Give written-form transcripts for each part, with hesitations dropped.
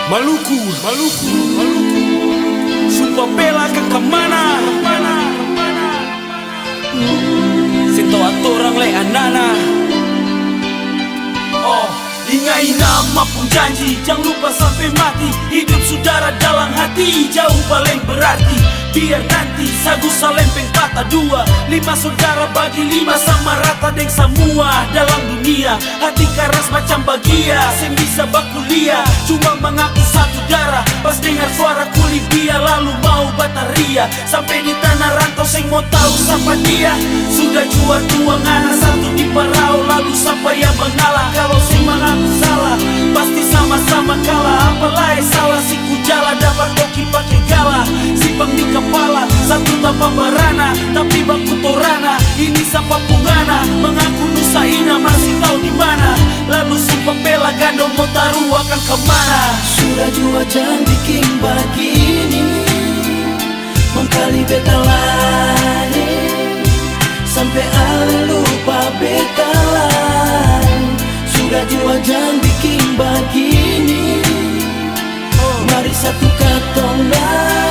Maluku, Maluku, Maluku. Sumpah bela ke kemana? Sinto atorang le anana. Oh, ingai nama pun janji, jangan lupa sampai mati. Hidup saudara dalam hati, jauh paling berarti. Biar nanti sagu salempeng patah dua, 5 saudara bagi 5 sama rata deng semua dalam dunia. Hati keras macam bagia, sen bisa bakuliah, cuma mengaku satu darah. Pas dengar suara kuli dia lalu mau bataria. Sampai di tanah rantau seng mau tahu siapa dia. Sudah jual tuang anak satu di parau, lalu siapa yang mengalah? Kalau seng mengaku salah, pasti sama-sama kalah. Apalagi salah si kujala dapat koki pakai gala. Sipang di kepala, satu tanpa barana, tapi baku torana. Ini siapa pungana, mengaku nusa ina masih tahu di mana. Lalu sumpah bela gandong mau taruh akan kemana? Sudah jua jangan bikin begini, mengkali beta lain, sampai ale lupa beta lain. Sudah jua jangan bikin begini, mari satu katong lain.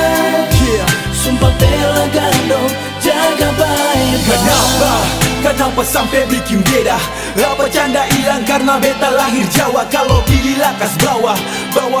Sumpah bela gandong, jaga baik-baik. Kenapa sampai bikin beda? Apa canda hilang karena beta lahir Jawa? Kalau pilih lakas bawa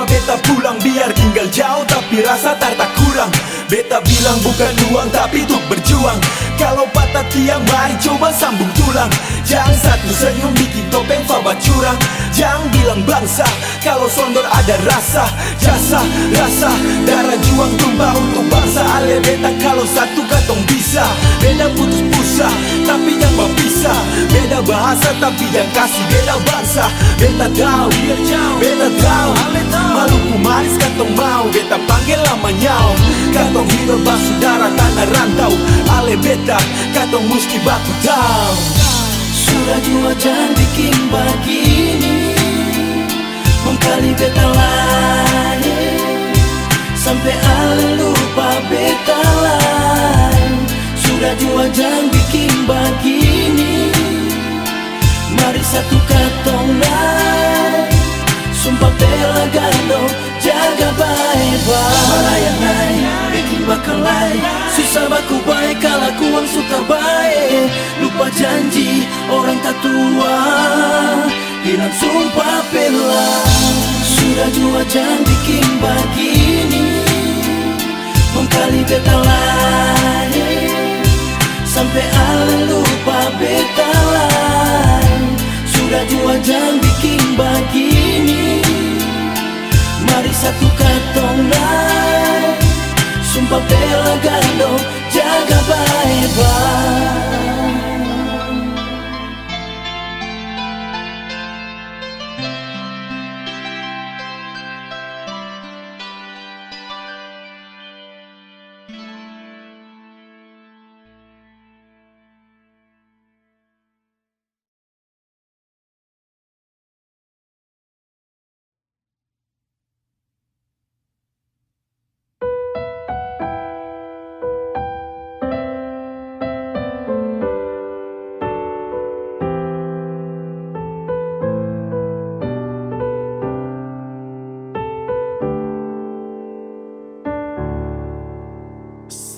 beta pulang biar tinggal jauh, tapi rasa tak kurang. Beta bilang bukan uang tapi untuk berjuang. Kalau patah tiang mari coba sambung tulang. Jangan satu senyum bikin topeng faba curang. Jangan bilang bangsa kalau sondor ada rasa. Jasa, rasa, darah juang tumbah untuk bangsa. Ale beta kalau satu katong bisa. Beda putus pusa tapi yang berpisah. Beda bahasa tapi yang kasih beda bangsa. Beta tahu, beta tahu, Maluku manis katong mau. Beta panggil namanya katong hidup basudara tanah rantau. Ale beta katong muski baku tahu. Sudah jua jangan bikin begini, mengkali beta lain, sampai ale lupa beta lain. Sudah jua jangan bikin begini, mari satu katong lain. Sumpah bela gandong, jaga baik-baik. Malayang naik, bikin bakal lain. Susah baku baik, kalakuan suka baik. Lupa janji, orang tak tua, hilang sumpah bela. Sudah jua jangan bikin begini, mengkali beta lain, sampai ale lupa beta lain. Sudah jua jangan bikin begini, mari satu katong lain. Sumpah bela gandong, jaga baik-baik.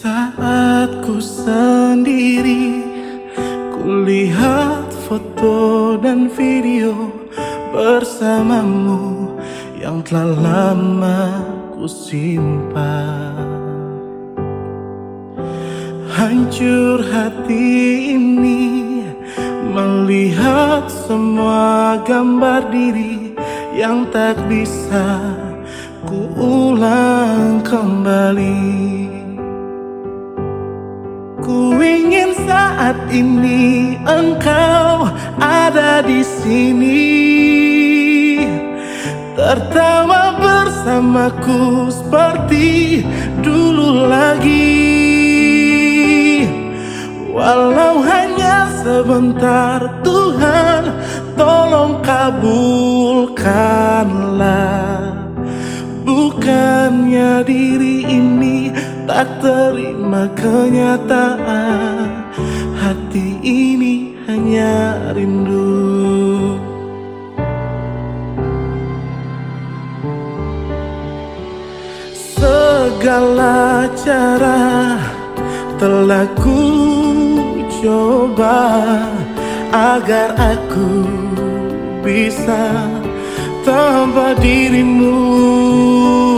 Saat ku sendiri, kulihat foto dan video bersamamu yang telah lama ku simpan. Hancur hati ini melihat semua gambar diri yang tak bisa ku ulang kembali. Ku ingin saat ini engkau ada di sini, tertawa bersamaku seperti dulu lagi. Walau hanya sebentar, Tuhan tolong kabulkanlah. Bukannya diri ini tak terima kenyataan, hati ini hanya rindu. segala cara telah ku coba agar aku bisa tanpa dirimu.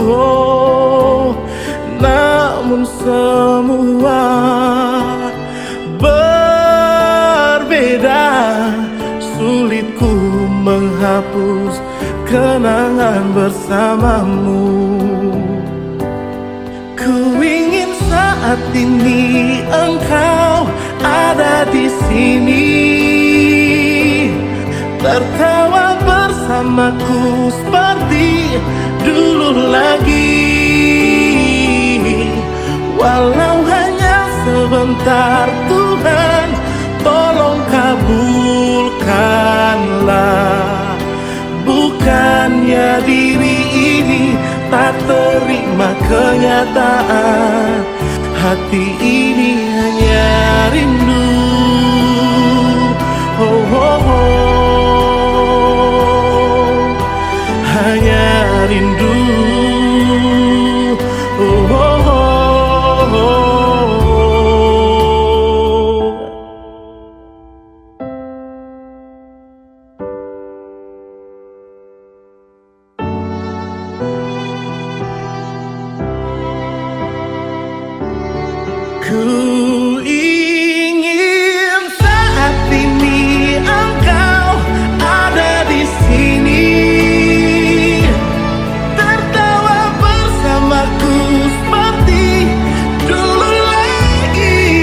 Oh, namun semua berbeda, sulit ku menghapus kenangan bersamamu. Ku ingin saat ini engkau ada di sini, tertawa bersamaku seperti dulu lagi. Walau hanya sebentar, Tuhan tolong kabulkanlah. Bukannya diri ini tak terima kenyataan, hati ini hanya rindu. Oh, oh, oh. Hanya rindu. Oh, oh, oh. Ku ingin saat ini engkau ada di sini, tertawa bersamaku seperti dulu lagi.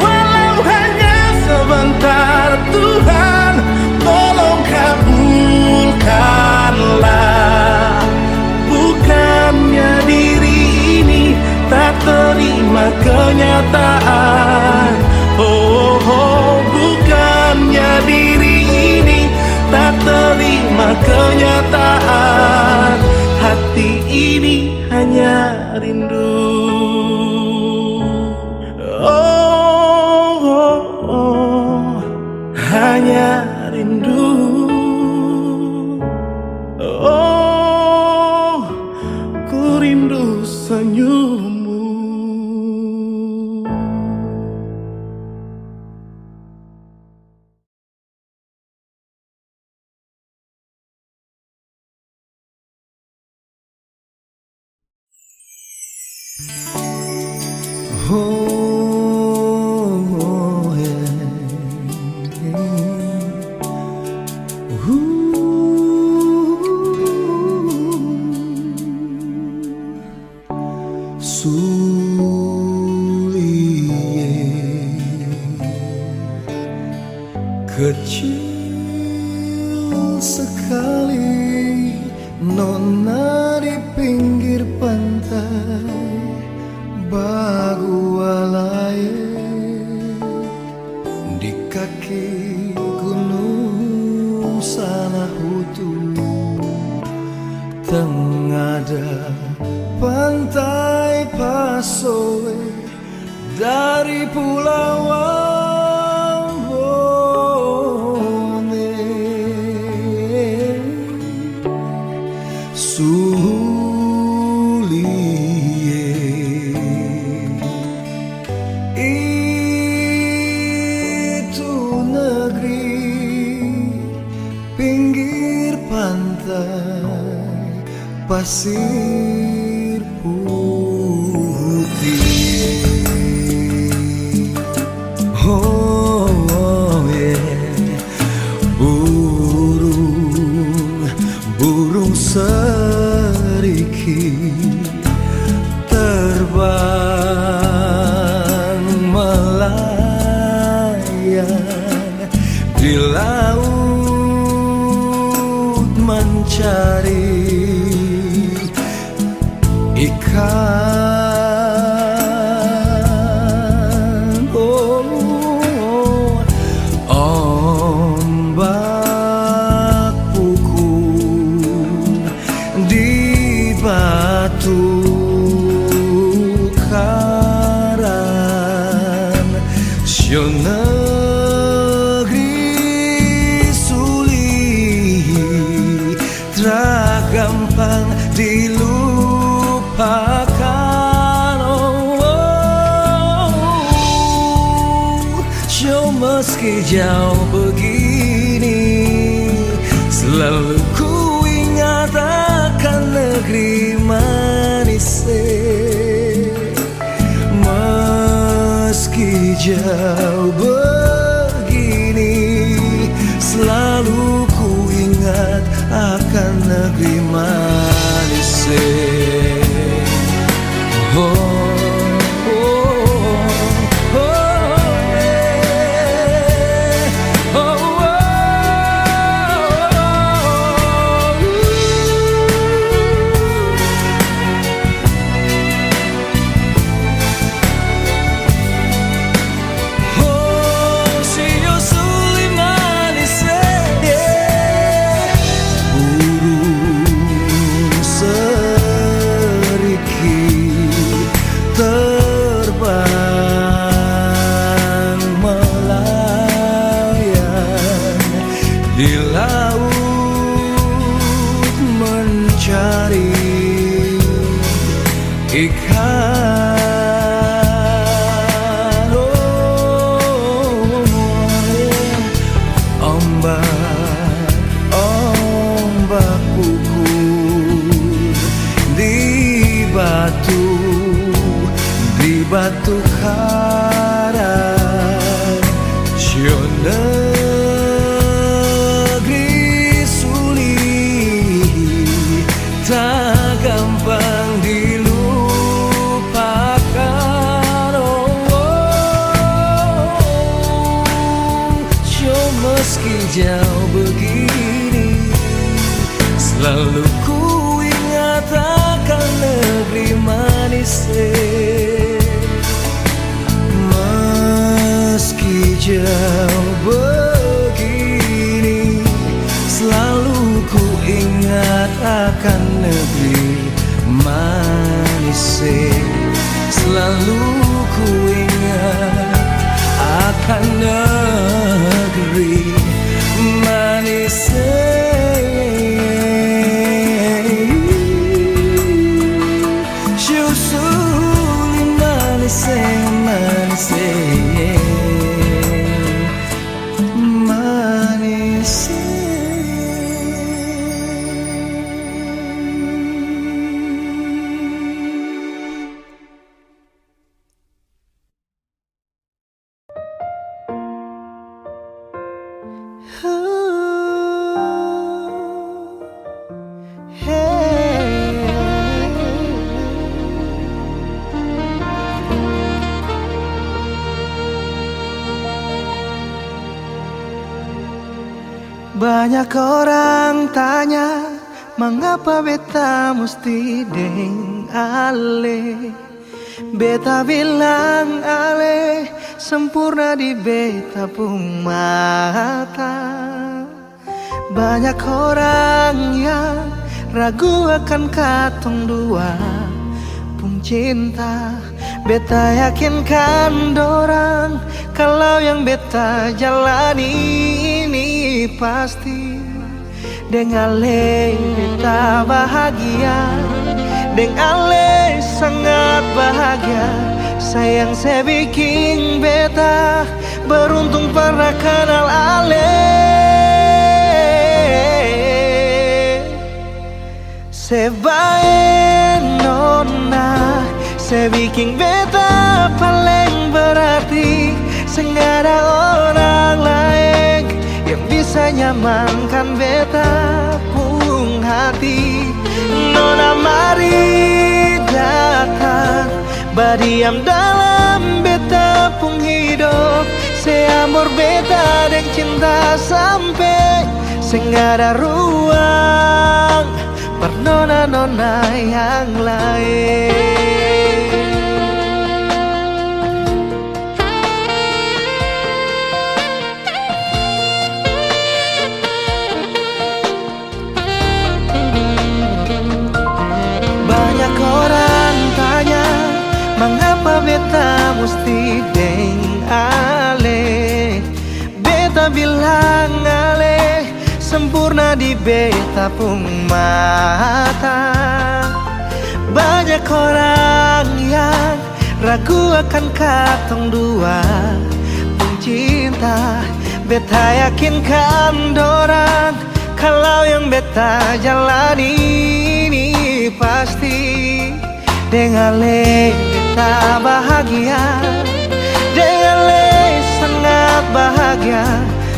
Walau hanya sebentar, Tuhan tolong kabulkanlah. Bukannya diri ini tak terima kenyataan. Oh, oh, bukannya diri ini tak terima kenyataan, hati ini hanya rindu. Oh, oh, oh. Hanya rindu. Oh, ku rindu senyummu. Oh, yeah. Kecil sekali nona di pinggir pantai Bagualaye, di kaki gunung Sanahutu, tengada pantai Pasoe dari pulau itu negeri pinggir pantai pasir putih. Oh, yeah. Burung seriki terbang melayang di laut mencari ikan. Oh, ombak pukul di batu karang, sio negeri sulit, tra gampang diluluh. Meski jauh begini, selalu ku ingat akan negeri manis. Meski jauh begini, selalu ku ingat akan negeri manis. Oh. Di laut mencari ikan. Ombak pukul di batu karang. Tak gampang dilupakan. Meski jauh begini, selalu ku ingat akan negeri manis. Meski jauh begini, selalu ku ingat akan negeri manis. Selalu ku ingat akan negeri manis. Syusuli manis, manis, manis. Banyak orang tanya, mengapa beta mesti deng ale? Beta bilang ale, sempurna di beta pung mata. Banyak orang yang ragu akan katong dua pung cinta. Beta yakinkan dorang, kalau yang beta jalani ini pasti. Deng ale beta bahagia, deng ale sangat bahagia. Sayang saya bikin beta beruntung pernah kenal ale. Sebaik nona, saya bikin beta paling berarti. Nggak ada orang lain yang bisa nyamankan beta pung hati. Nona mari datang, berdiam dalam beta pung hidup. Saya amor beta dan cinta sampai nggak ada ruang per nona-nona yang lain. Mengapa beta mesti deng ale? Beta bilang ale, sempurna di beta pung mata. Banyak orang yang ragu akan katong dua pung cinta. Beta yakinkan dorang kalau yang beta jalani ini pasti dengan le beta bahagia, dengan le sangat bahagia.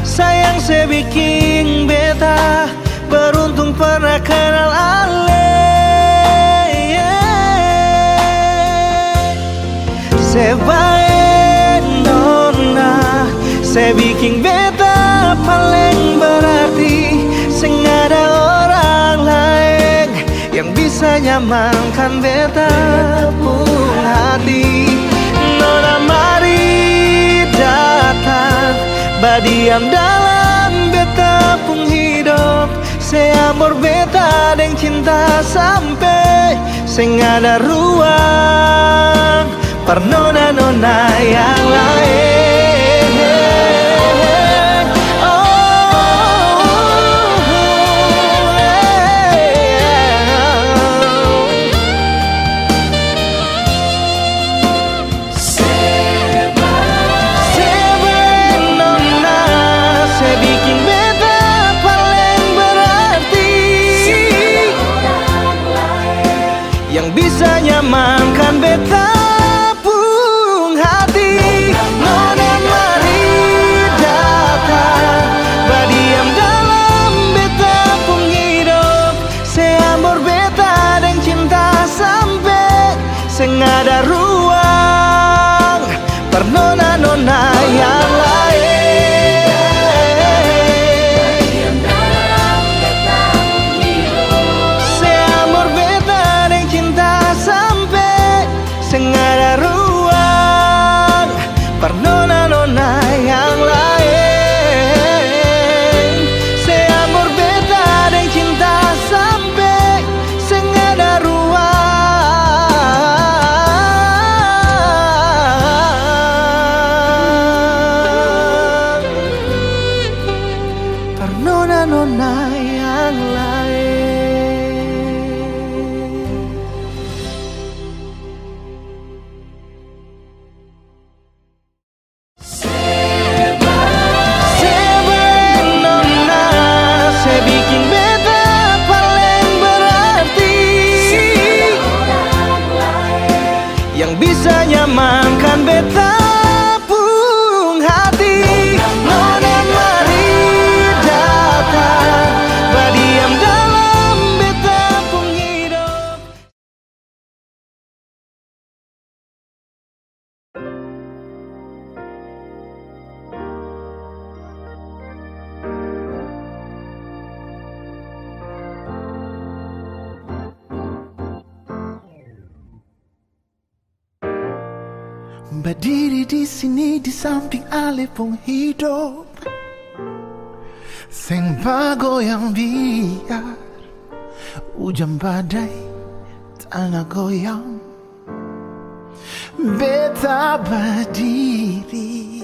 Sayang sebikin beta beruntung pernah kenal ale. Sebaik nona sebikin beta paling berarti. Seng ada orang lain yang bisa nyamankan beta pun hati. Nona mari datang badiam dalam beta pun hidup. Seamor beta dan cinta sampai seng ada ruang per nona-nona yang lain. Bisa nyamankan beta pun hati. Nona mari datang badiam dalam beta pun hidup. Seamor beta dan cinta sampai seng ada ruang per nona-nona yang lain. Seng ada ruang per nona-nona yang lain. Seamor beta dan cinta sampai seng ada ruang per nona-nona yang lain. Yang bisa nyamankan beta pun hati. Nona mari datang badiam dalam beta pun hidup. Berdiri di sini di samping ale pun hidup. Seng bagoyang biar hujan badai tanah goyang. Beta berdiri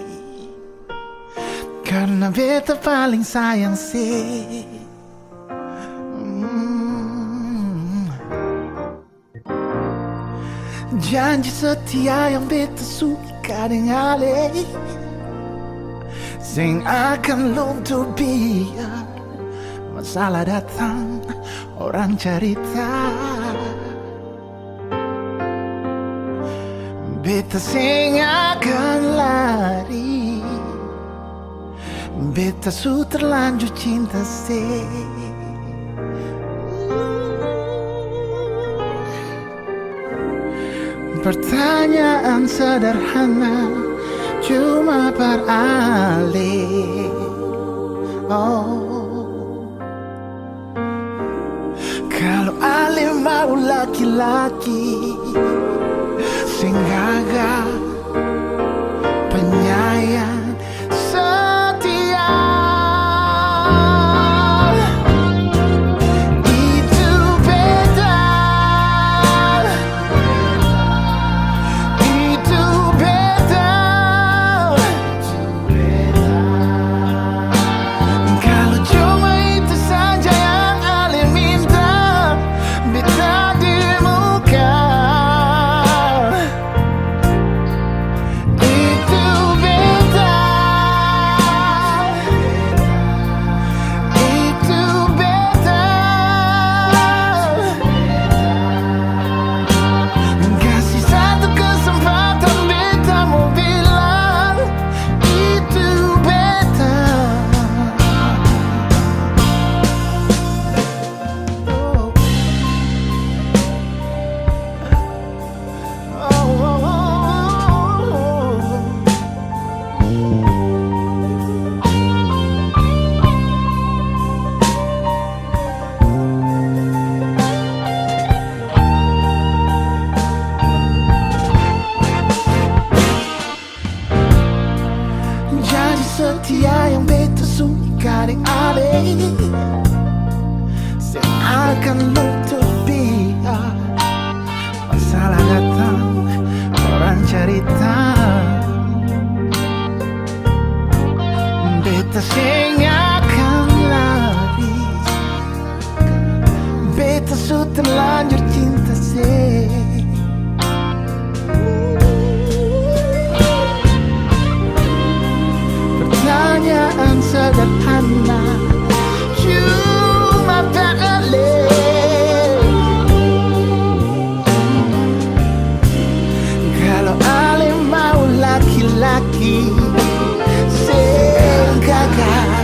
karena beta paling sayang sih. Janji setia yang beta suka dengan ale seng akan luntur biar masalah datang orang cerita. Beta seng akan lari. Beta su terlanjur cinta sih. Pertanyaan sederhana cuma per ale. Oh, kalau ale mau laki-laki sing gagah penyayang setia. adik-adik akan nutupi masalah datang orang cerita beta sing akan lari beta su terlanjur cinta sih. Pertanyaan sederhana cuma tak alih kalau alih mau laki-laki sing gagal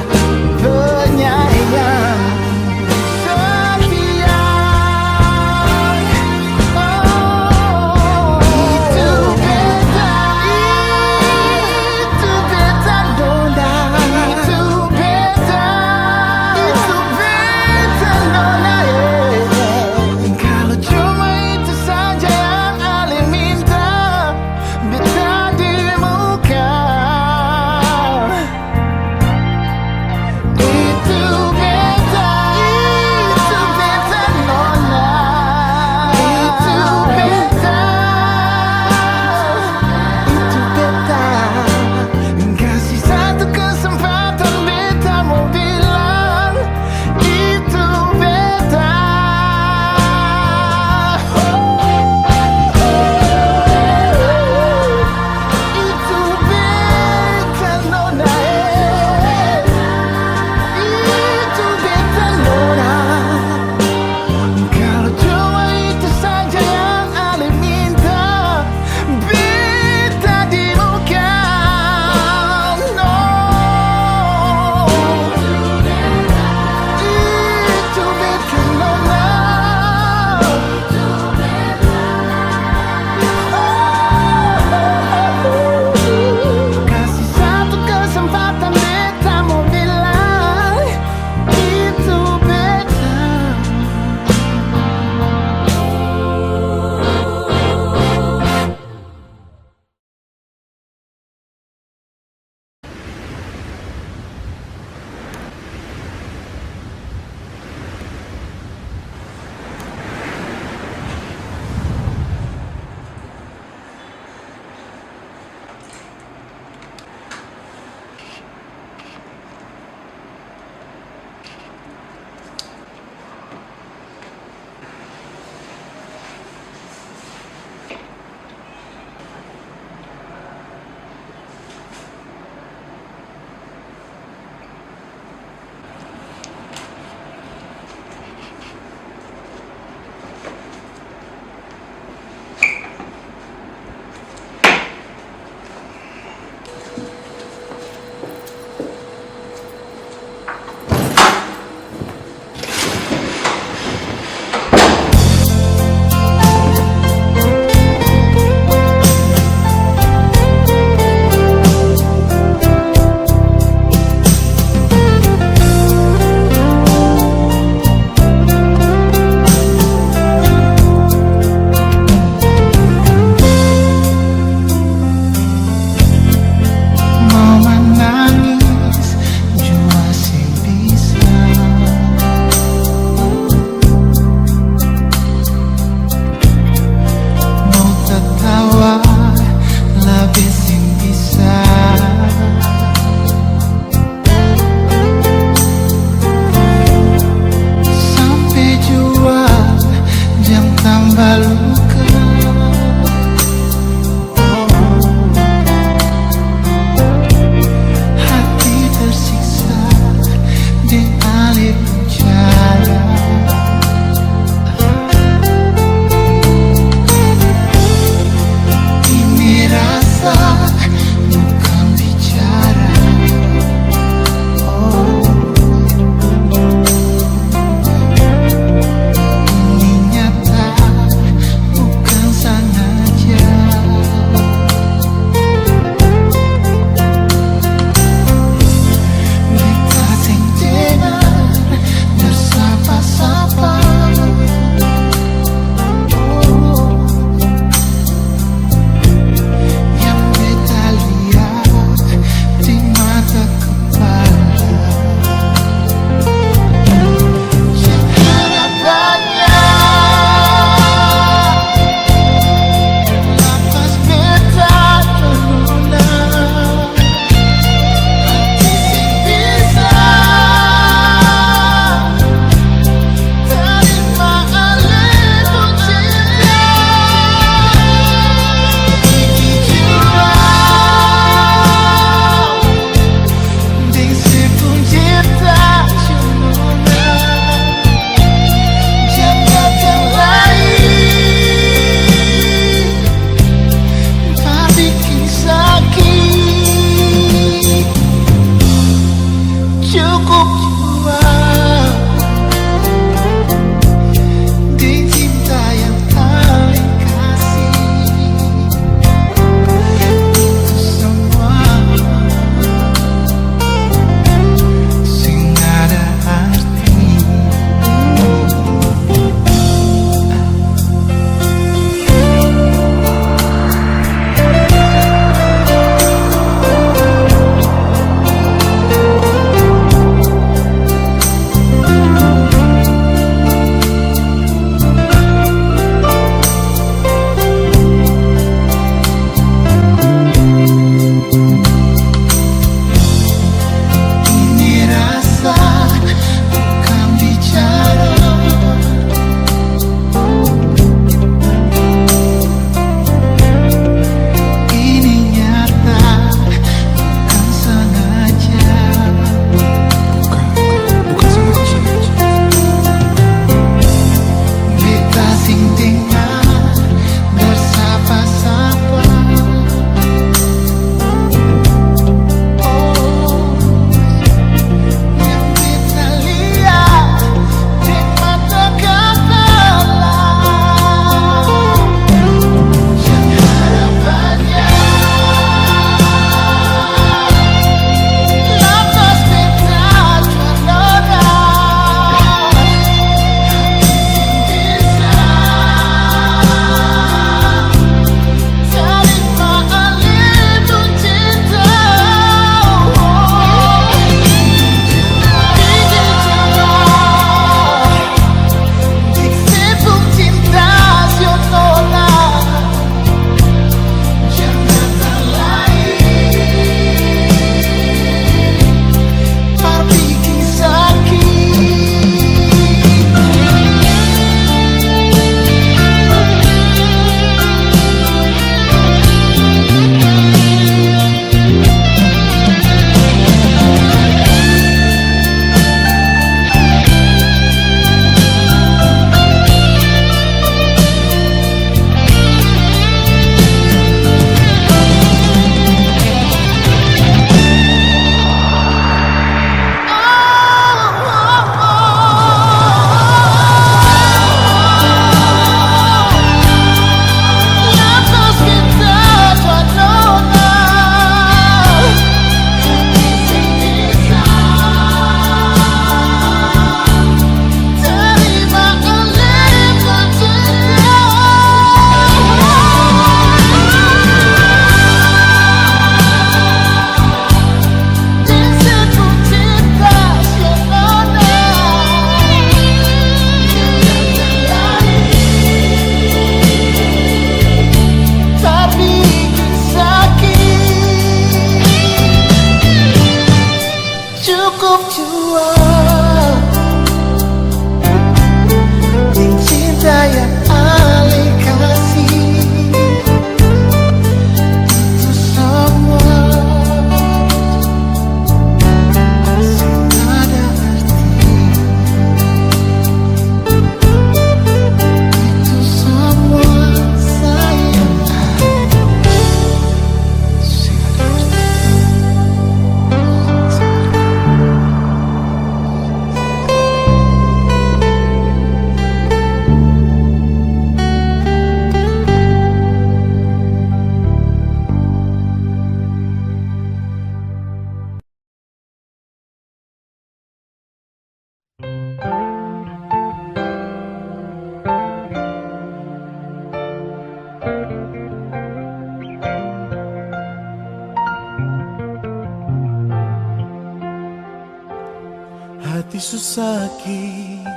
Hati sakit,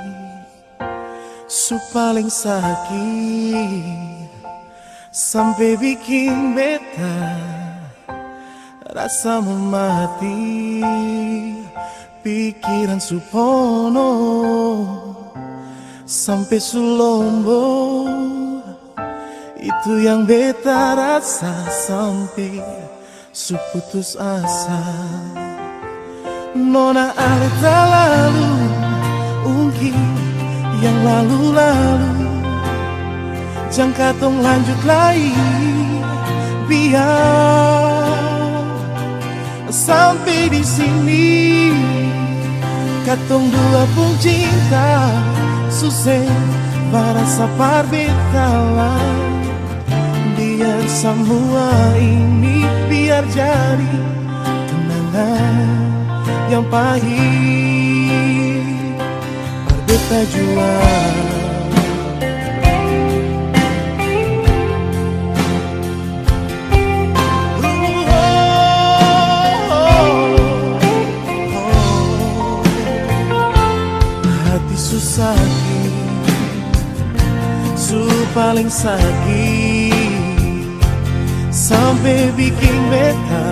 paling sakit, sampai bikin beta rasa memati. Pikiran supono sampai sulombo, itu yang beta rasa sampai suputus asa. Nona arta lalu ungki yang lalu-lalu, jangan katong lanjut lagi, biar sampai di sini. Katong dua pun cinta, susah barasa parbetalah. Biar semua ini biar jadi kenangan yang pahit, parbeta jual. Sakit, paling sakit, sampai bikin beta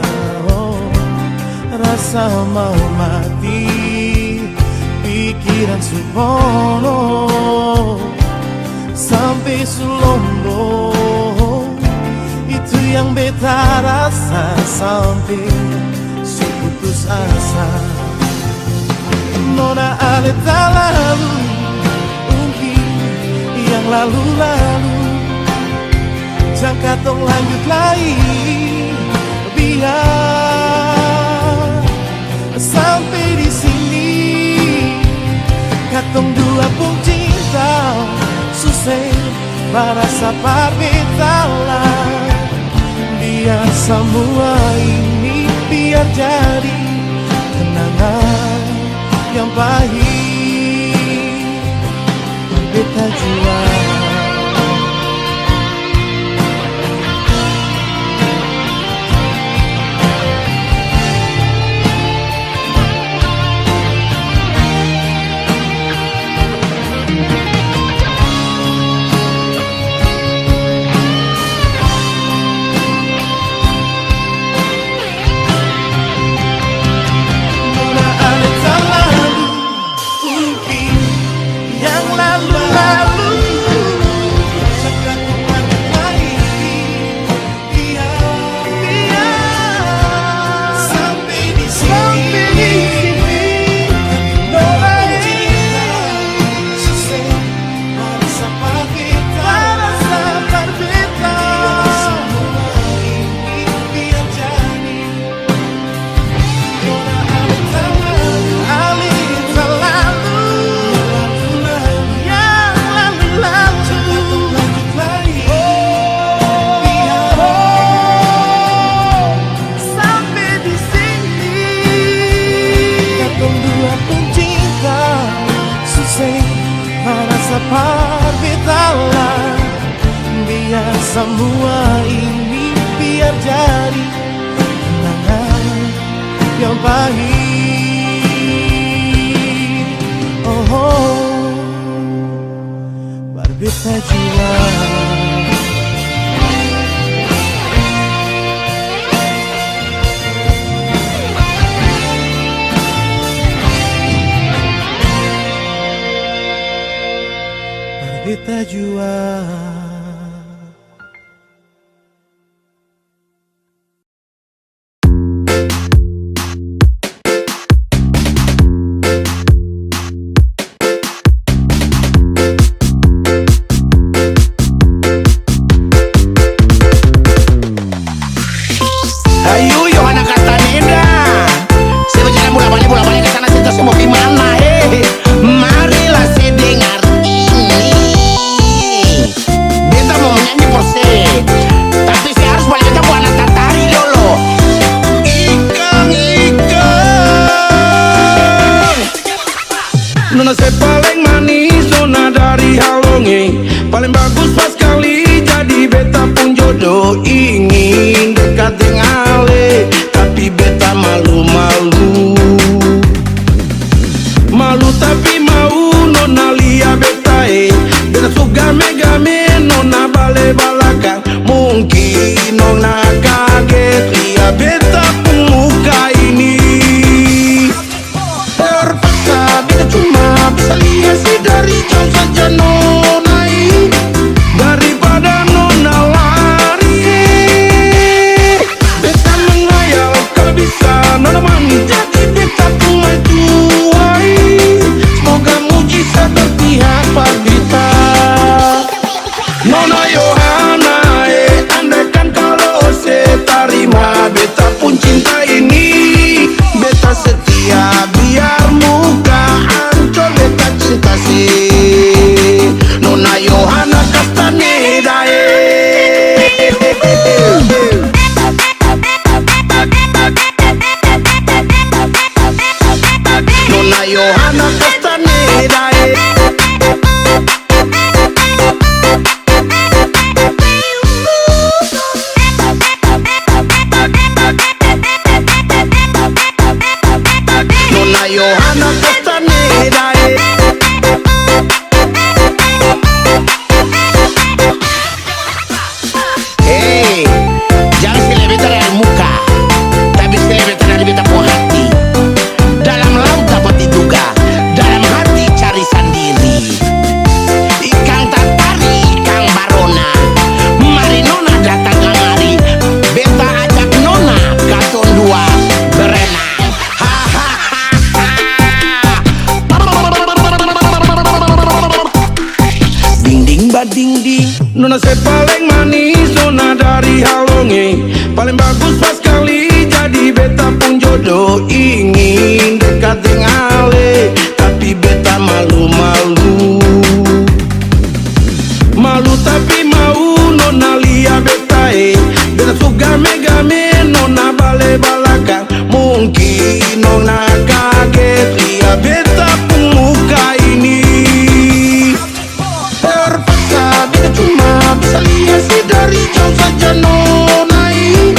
rasa mau mati. Pikiran supono sampai sulombo, itu yang beta rasa sampai suputus asa. Nona aleta lalu ungki yang lalu-lalu, jangan katong lanjut lagi, biar sampai di sini. Katong dua pun cinta, susah barasa parbetalah. Biar semua ini biar jadi kenangan yang pahit, parbeta jual. Parbetalah, biar semua ini biar jadi kenangan yang pahit. Oh, parbeta jual. Beta jual. Ayo, yo anak kata Neda, saya berjalan bola-balik ke sana sini semua gimana? Marilah saya dengar. Beta mau menyanyi porse, tapi saya harus balik ke anak tatari dulu. Ikan, Nona saya paling manis, nona dari Halonge, paling bagus pas kali jadi beta pun jodoh. Ingin dekat dengan Ale, tapi beta malu-malu. Malu tapi mau nona lia betae, beta suka megame nona bale balakang. Mungkin nona kaget lia beta pemuka ini. Terpaksa beta cuma bisa lihat sih dari jauh saja nona ini, daripada nona lari. Beta mengayal kalau bisa nona menjadi beta pemajuai. Semoga mujizat berpihak pada beta. Nona Yohana, andaikan kalau saya terima beta pun cinta ini. Beta setia biar muka ancol beta cinta sih. Nona Yohana Castaneda, Nona Yohana Castaneda, Nona Yohana Castaneda. Hey, jangan silih beta dari muka, tapi silih beta dari beta punya hati. Dalam laut dapat diduga, dalam hati cari sendiri. Ikang tatari, ikang barona, mari nona datang kemari. Beta ajak nona katon dua berenang. Ding ding ba ding ding. Nona saya paling manis, nona dari Halonge. Paling bagus pas kali jadi beta pun jodoh. Ingin dekat dengan Ale, tapi beta malu-malu. Malu tapi mau nona lia betae, beta suka megame nona bale balakang. Mungkin nona kaget lia beta pemuka ini. Terpaksa beta cuma bisa lihat sih dari jauh saja nona ini,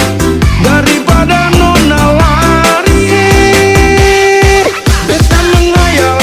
daripada nona lari. Beta mengayal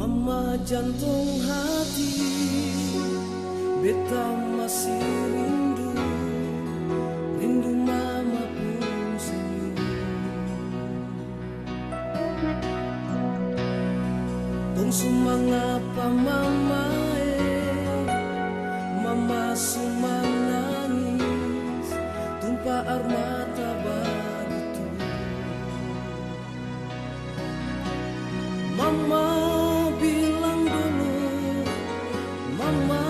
Mama jantung hati, beta masih rindu, rindu mama pun senyum. Tong sumangapa mama mama sumang nangis, tumpah air mata begitu. Mama bilang dulu, mama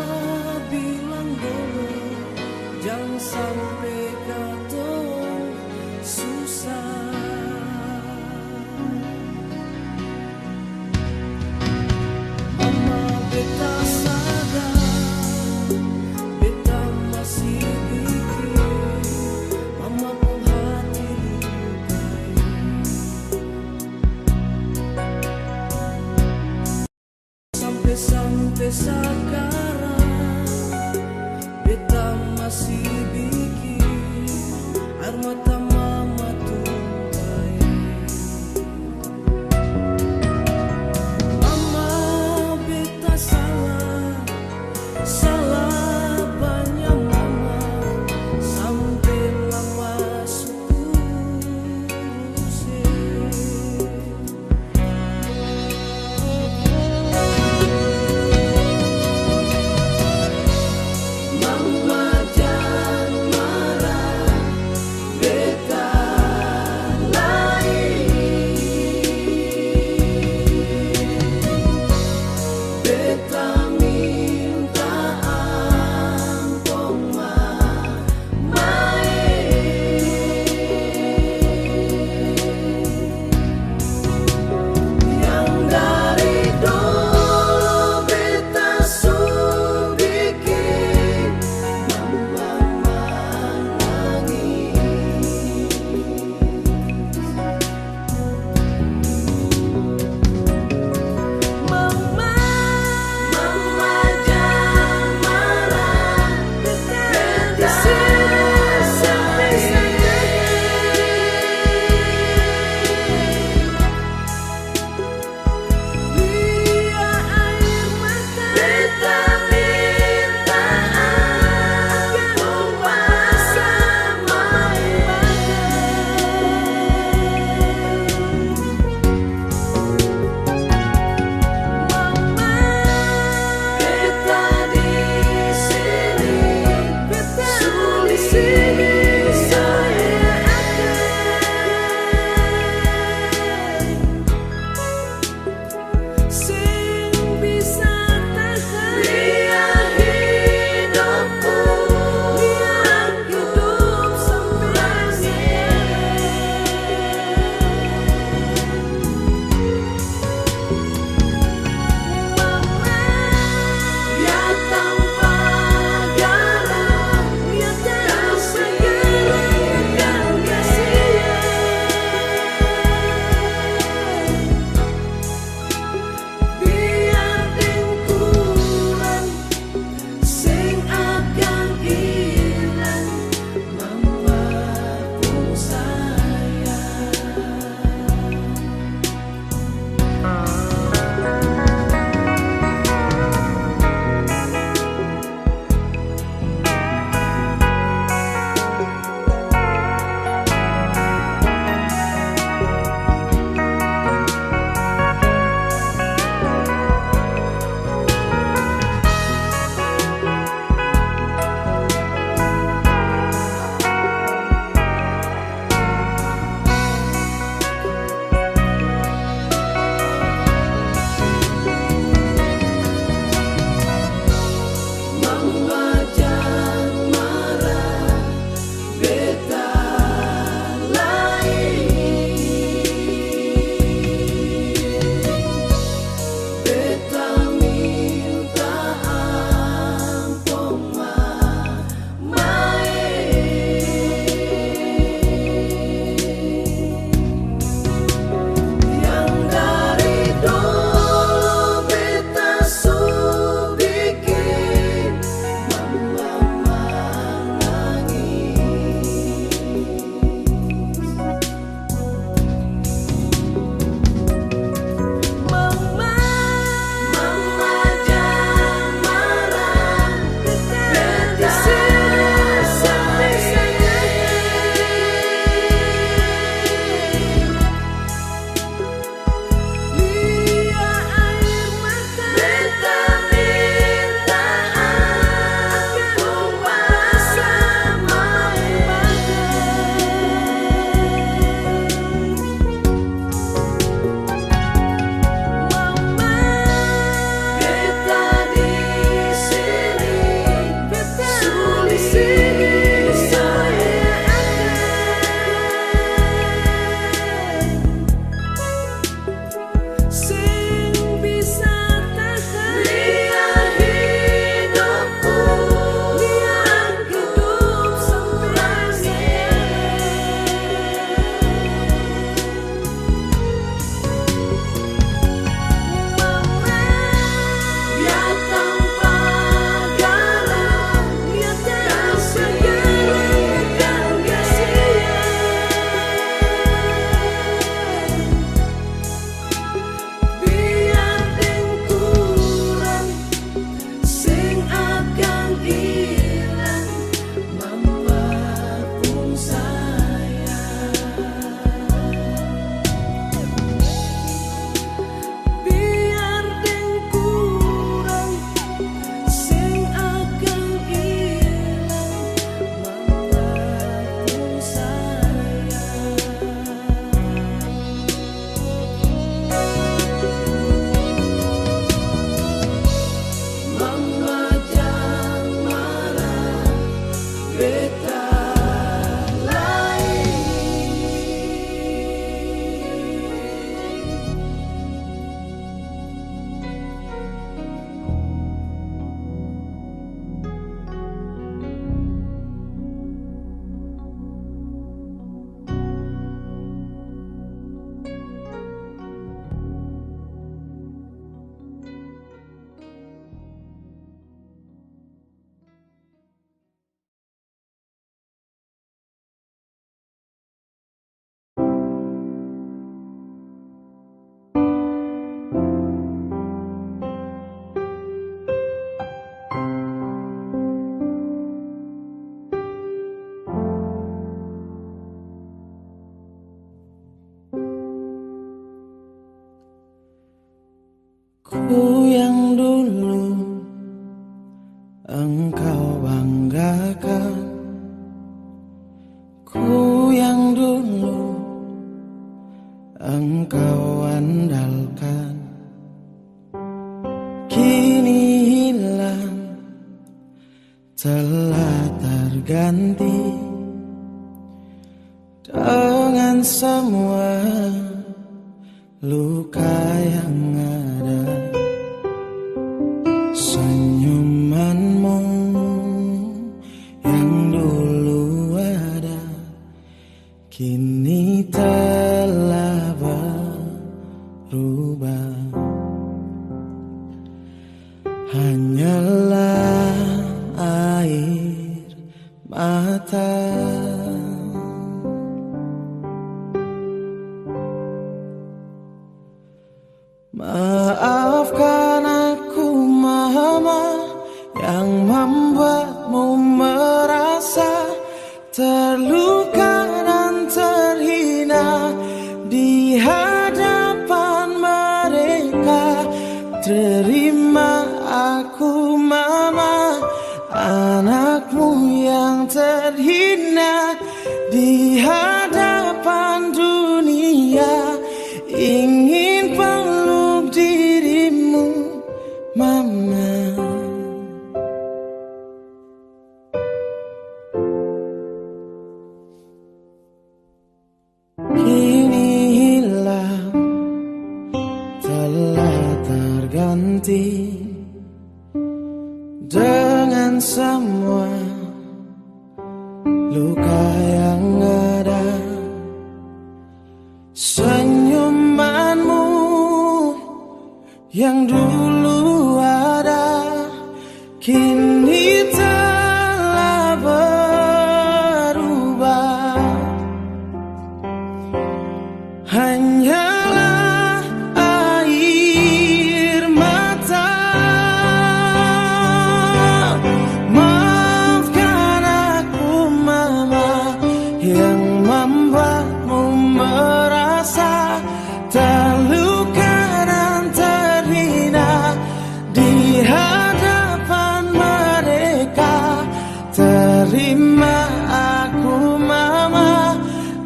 bilang dulu, jangan sampai katong susah. Mama beta sadar, beta masih bikin mama pun hati lukai. Sampai sekarang beta masih bikin air mata mama tumpah. Mama beta salah, salah banyak mama, sampai lama Mama jangan marah, beta lain, beta minta ampun yang dari dulu beta su bikin mama nangis. Mama jangan marah, beta di sini sampai lihat air mata beta minta ampun sama Mama beta di sini, beta di sini saya akan sing bisa tahan lihat hidupku, lihat hidup sampai Mama ya tanpa garam, ya tanpa garam dan biar lingkungan sing akan hilang, mama pun sayang. terganti dengan semua luka yang ada. Senyumanmu yang dulu ada kini telah berubah. Hanyalah air mata. Maafkan aku mama yang membuatmu merasa terluka dan terhina di hadapan mereka. Terima aku mama, anakmu yang terhina di hadapan dunia. Ingin peluk dirimu mama. Kini hilang telah terganti dengan semua luka yang ada. Senyumanmu yang dulu ada kini telah berubah. Hanyalah air mata. Maafkan aku mama yang membuatmu merasa terluka dan terhina di hadapan mereka. Terima aku mama,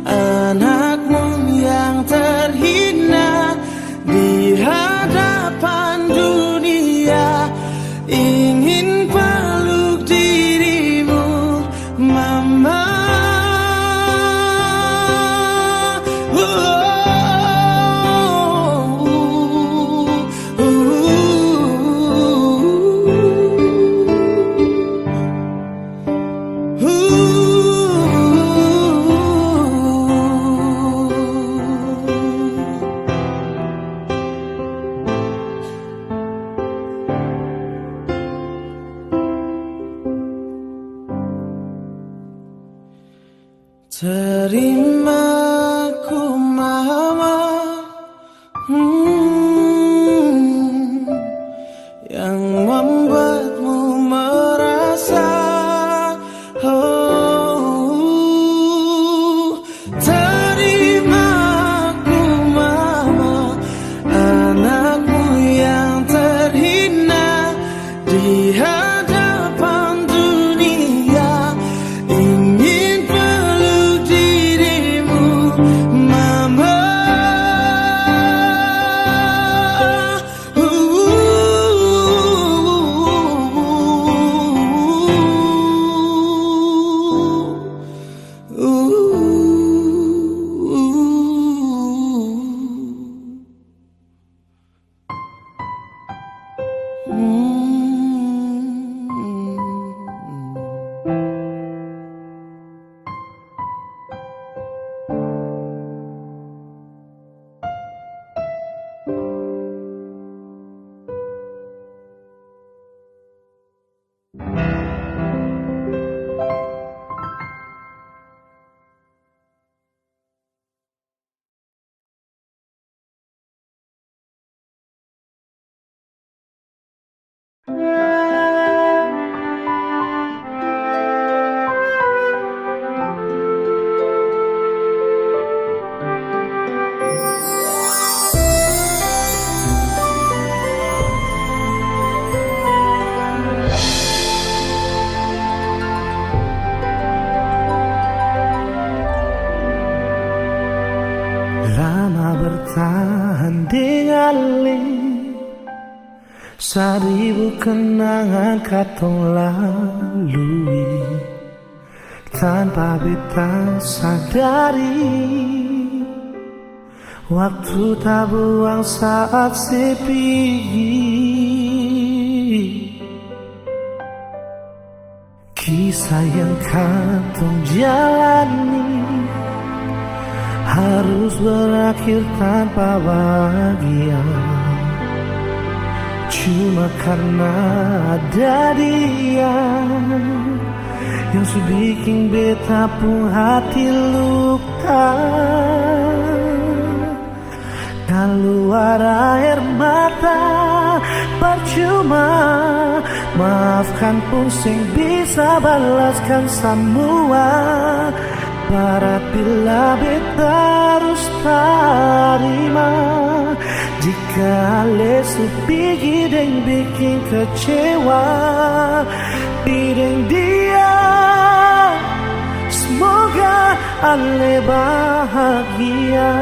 anakmu yang terhina di hadapan dunia. Ingin peluk dirimu mama. Terima ku mama, yang membuatmu merasa terima ku mama, anakmu yang terhina di hadapan dunia. Ingin peluk dirimu mama. Lama bertahan di ngali, seribu kenangan katong lalui. tanpa beta sadari. Waktu tak buang saat sepi. Kisah yang katong jalani harus berakhir tanpa bahagia, cuma karena ada dia yang bikin beta pun hati luka. Keluar air mata percuma, maafkan pun sing bisa balaskan semua. Berat bila beta harus terima, jika lesu pergi dan bikin kecewa. Bidang dia, semoga ale bahagia.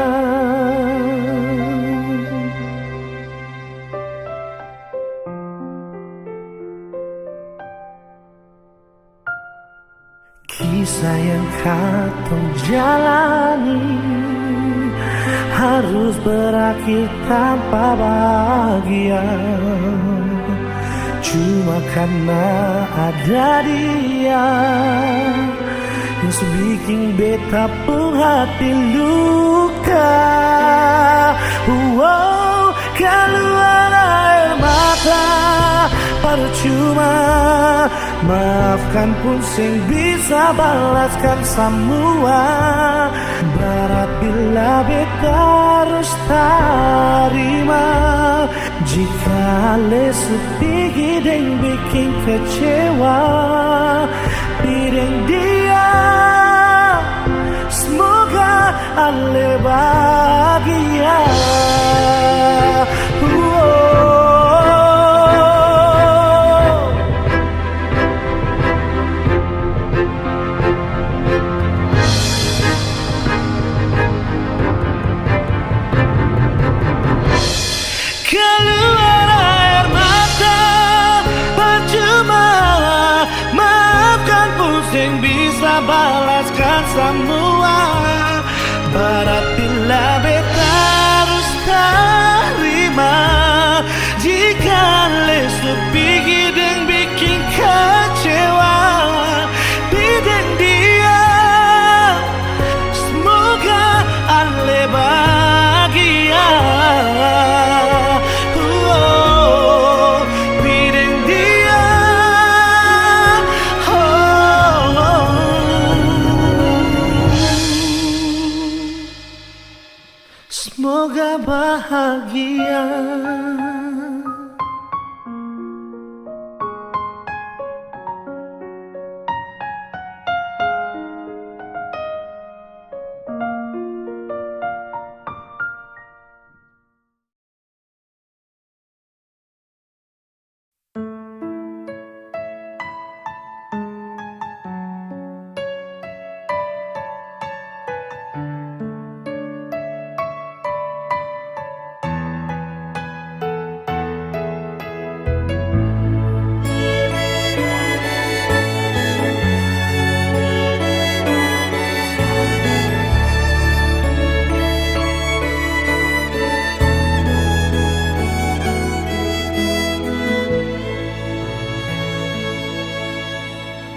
Kisah yang katong jalani harus berakhir tanpa bahagia, cuma karena ada dia yang bikin beta pun hati luka. Wow, keluar air mata percuma, maafkan pun sing bisa balaskan semua. Berat bila beta harus terima, jika lesu pergi dan bikin kecewa. Bidang dia, semoga ale bahagia. Keluar air mata percuma, maafkan pun sing bisa balaskan semua. Berat bila beta harus terima, jika lesu pergi dan bikin kecewa. Bidang dia, semoga ale bahagia. Semoga bahagia.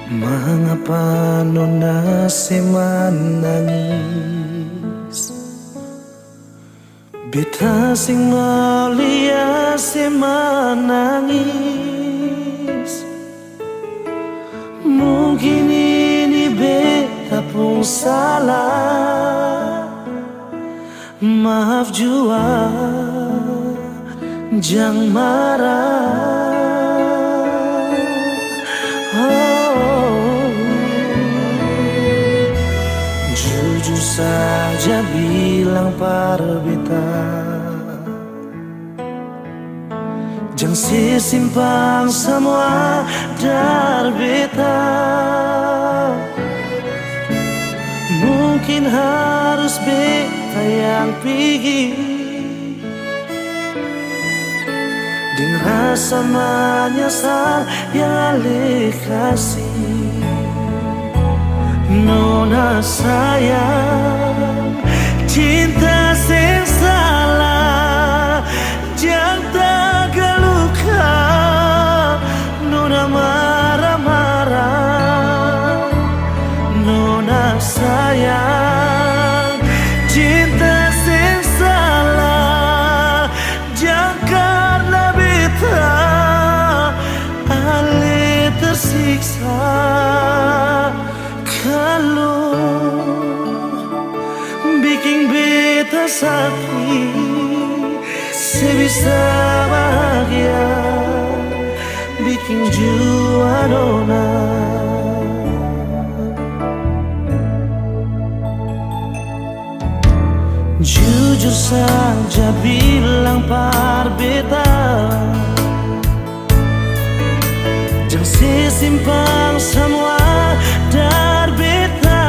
Mengapa nona menangis? Beta sing malia menangis. Mungkin ini beta pun salah. Maaf jua, jangan marah. Jujur saja bilang pada beta, jangan simpan semua dari beta. Mungkin harus beta yang pergi, dengan rasa menyesal yang ale kasih. Nona sayang, cinta sing salah jangan tak luka. Nona marah-marah. Nona sayang, cinta sing salah jangan karena beta ale tersiksa. Kalau bikin beta sakit, sebisa bahagia bikin jua nona. Jujur saja bilang par beta, jangan simpan semua dari beta.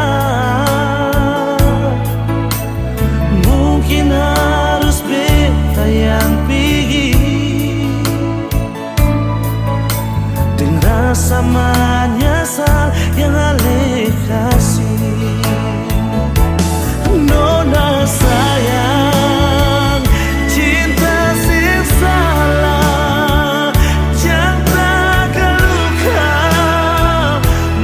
Mungkin harus beta yang pergi dengan rasa menyesal yang ale kasih. Nona sayang, cinta sing salah jangan tak luka.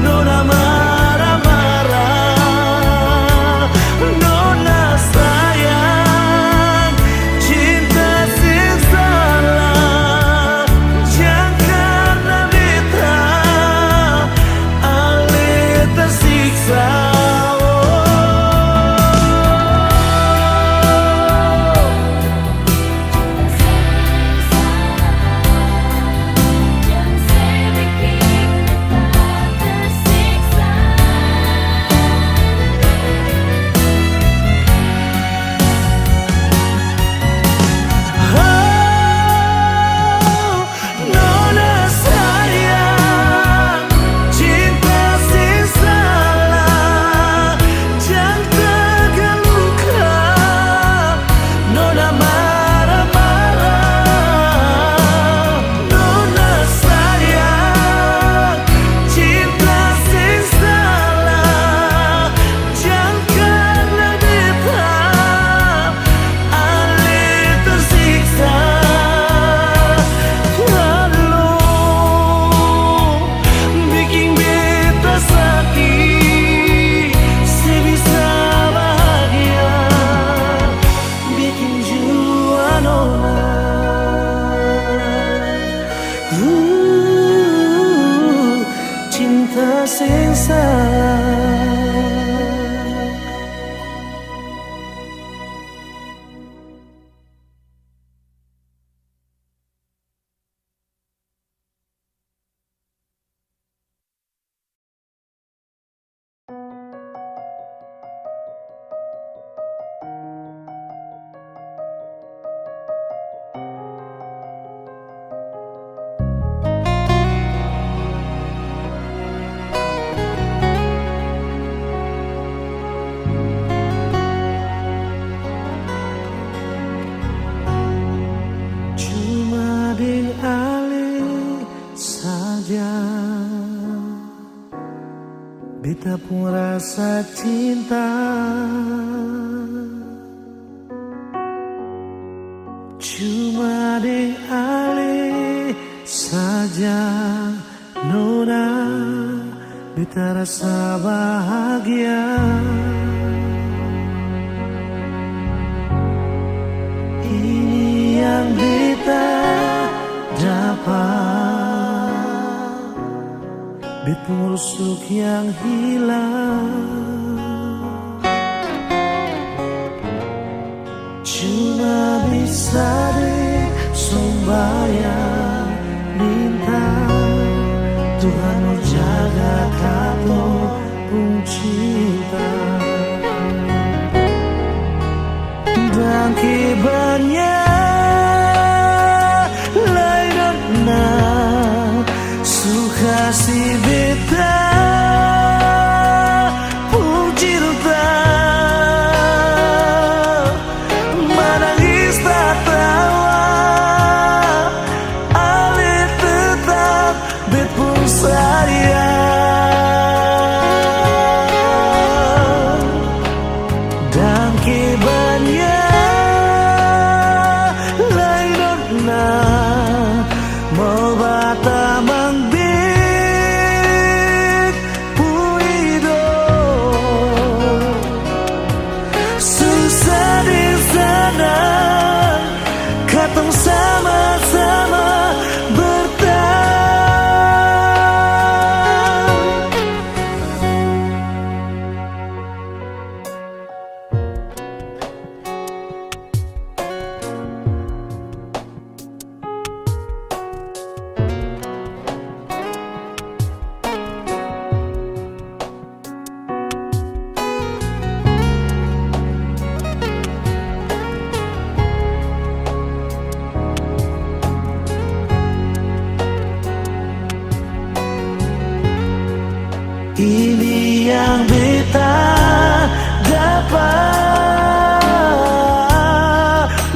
Nona marah-marah. Nona sayang, cinta sing salah jangan karena beta ale tersiksa. Cinta sing salah. Beta pun rasa cinta, cuma di ale saja nona. Beta rasa bahagia, ini yang beta dapat. Beta rusuk yang hilang, cuma bisa deh sembahyang minta Tuhan mau jaga kamu pun cinta. Dan kibarnya lain suka si beta pun cinta, menangis tak tahu yang beta dapat,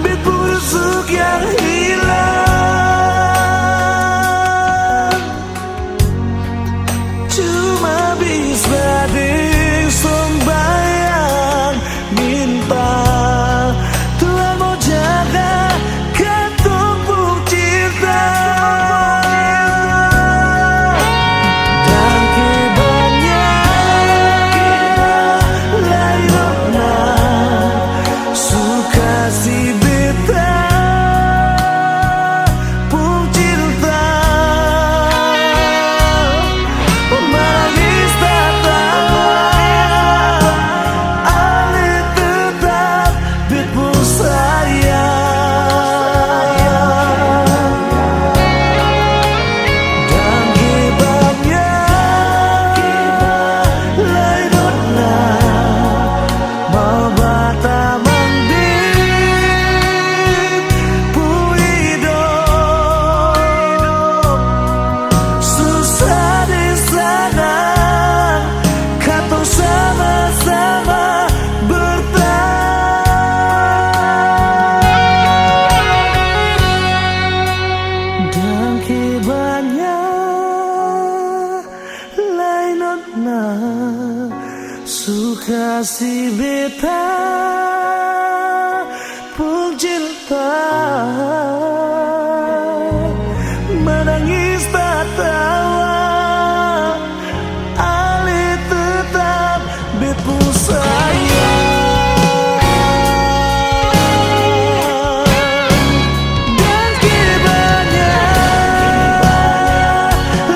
bet busuk yang hilang, cuma bisa disembayang minta Tuhan mau jaga ketumpuk cinta. Dan kebanyakan lainnya suka si beta pun cinta, menangis tak tahu ale tetap bet pun sayang. Dan kebanyakan lainnya mau bata mambit pun hidup susah di sana, katong sama-sama bertahan. Dan kebanyakan lainnya suka si beta pun cinta, menangis tak tawa ale tetap bet pun sayang. Dan kebanyakan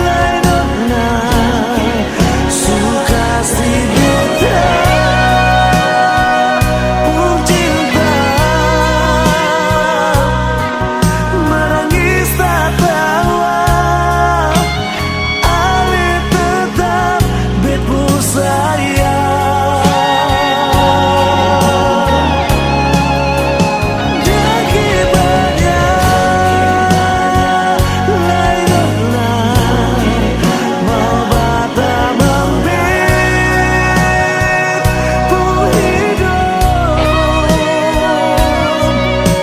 lainnya suka si beta pun cinta, menangis tak tawa ale tetap bet pun sayang. Dan kebanyakan lainnya mau bata mambit pun hidup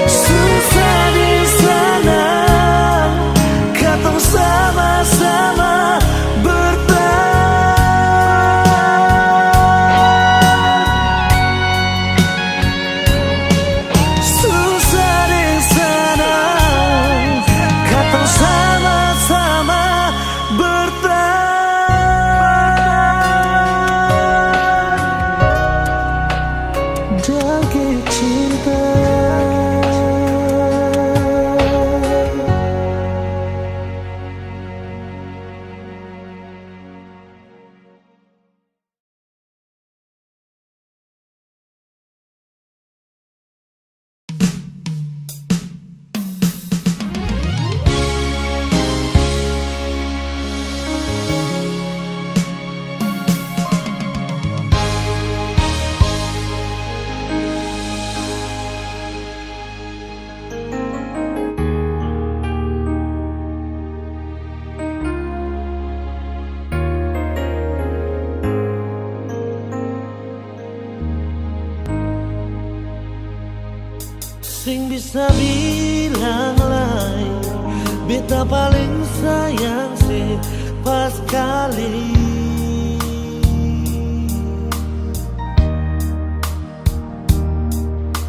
susah di sana, katong sama-sama bertahan. Susah di sana, katong sama-sama bertahan. Dan cinta. Sing bisa bilang lain, beta paling sayang sih pas kali.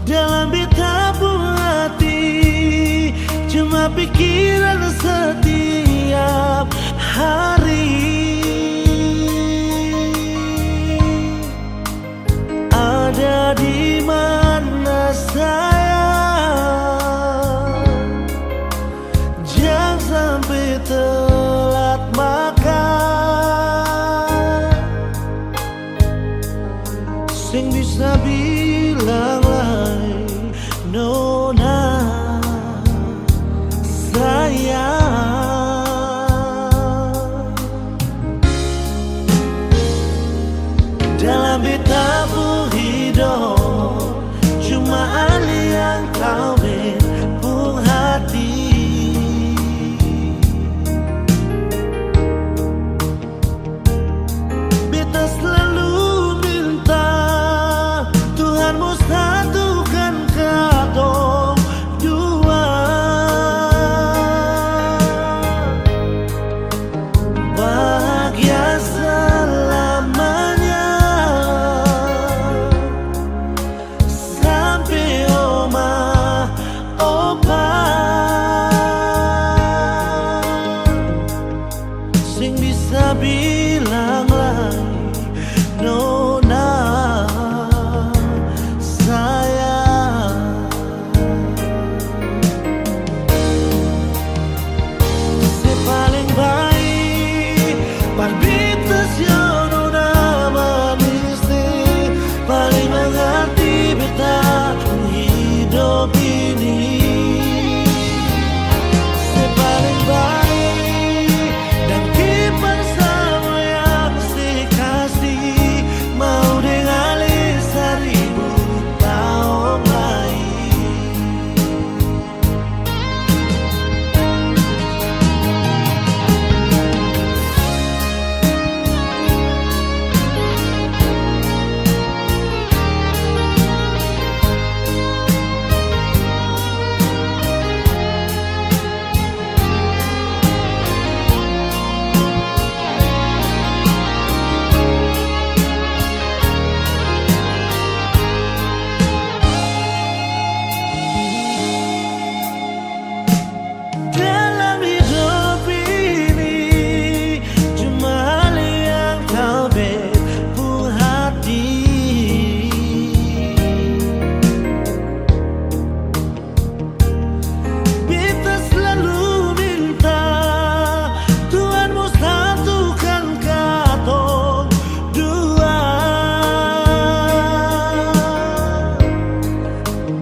Dalam beta pun hati cuma pikiran setiap hari. Ada di mana sayang, jangan sampai telat makan. Sing bisa bilang lain, nona sayang. Dalam beta pun hidup cuma ali dalam hidup ini cuma hal yang kau buat hati. Beta selalu minta Tuhanmu satukan katong dua,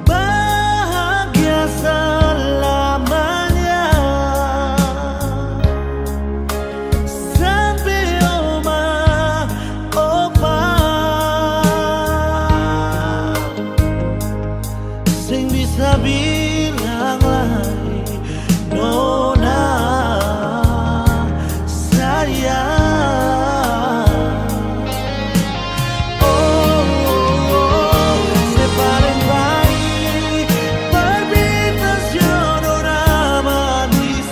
bahagia selamanya sampai oma opa sing bisa bilang lagi nona sayang. Oh, sepaling baik perbitas nona manis,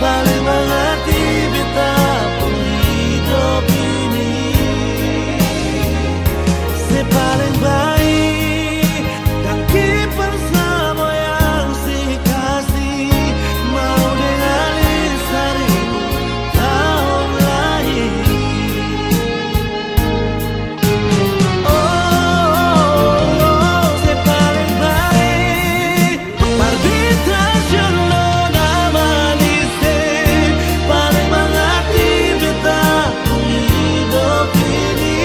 paling mengerti beta pun hidup ini. Sepaling baik dan kiper sama yang si kasih mau dengan seribu tahun lagi. Oh, sepaling baik perbitas nona manis, paling mengerti beta pun hidup ini.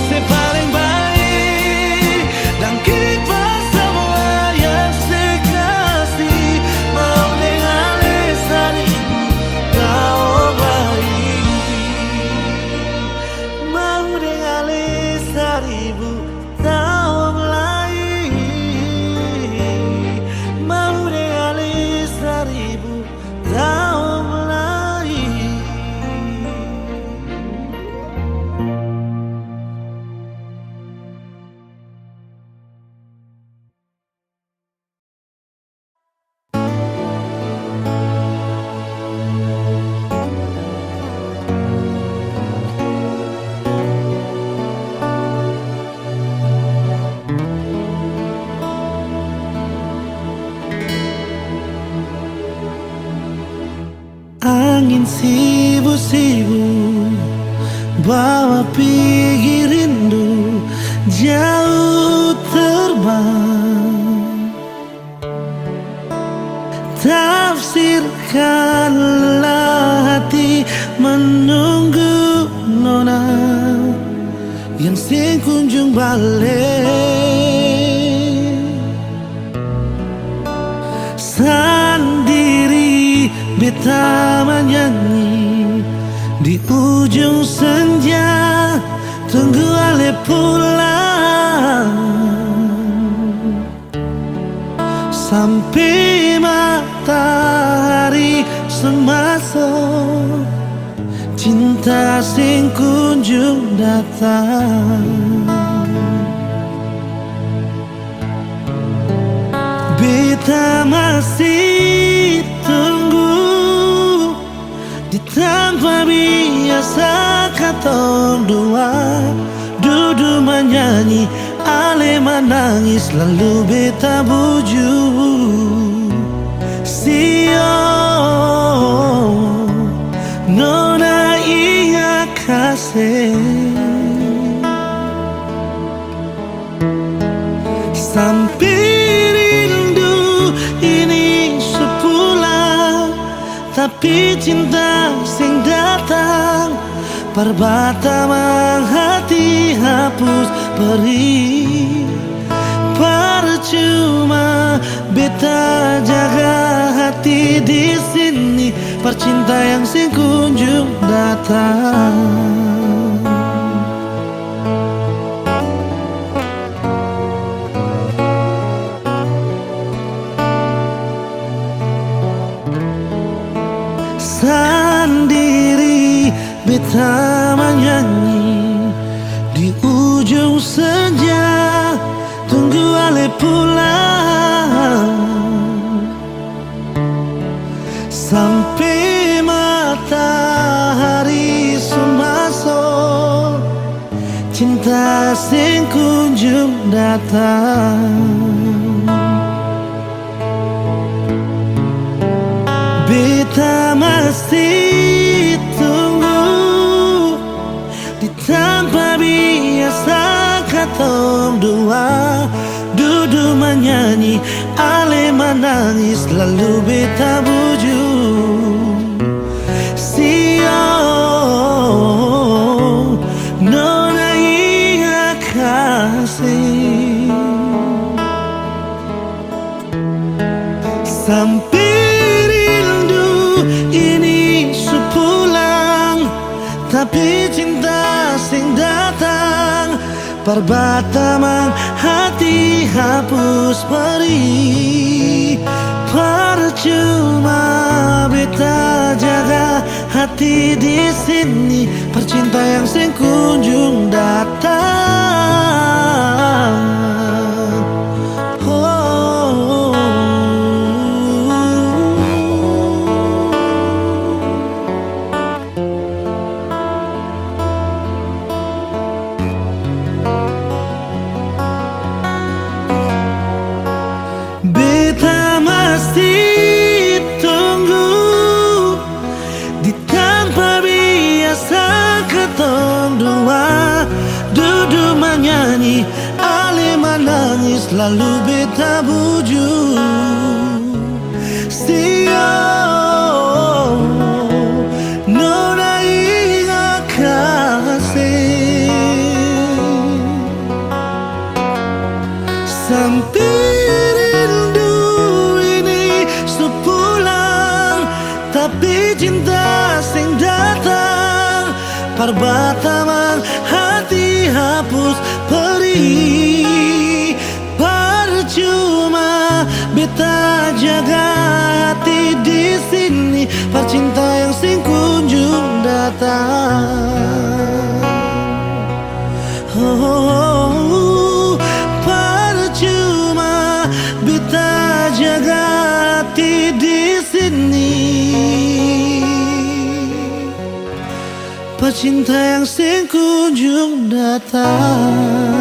Sepaling baik dan kipas semua yang sekasih mau dengan seribu tahun lagi, mau dengan seribu tahun lagi, mau dengan seribu tahun lagi. Angin sibu-sibu bawa pergi rindu jauh terbang. Tafsirkanlah hati menunggu nona yang sing kunjung balik. Sendiri beta menyanyi di ujung senja, tunggu ale pulang sampai matahari semasuk. Cinta sing kunjung datang, beta masih tunggu di tempat biasa katong dua duduk menyanyi, ale menangis lalu beta buju. Sio nona iya kasih sampai rindu ini sepulang, tapi cinta sing datang perbata hati hapus perih. Percuma beta jaga hati di sini, percinta yang sing kunjung datang. Sendiri beta menyanyi di ujung senja, tunggu ale pulang sampai matahari semasuk. Cinta sing kunjung datang. masih tunggu di tanpa biasa katong dua duduk menyanyi ale menangis lalu beta buju sio nona ingat kasih sampai rindu ini sepulang tapi cinta sing datang perbatamang hati hapus perih percuma beta jaga hati di sini percinta yang sing kunjung datang. Beta masih tunggu di tanpa biasa ketong dua duduk menyanyi ale menangis lalu beta buju sio nona ingat kasih sampai tapi cinta sing datang perbatamang hati hapus perih percuma beta jaga hati di sini percinta yang sing kunjung datang. Percuma beta jaga hati di sini pecinta yang sing kunjung datang.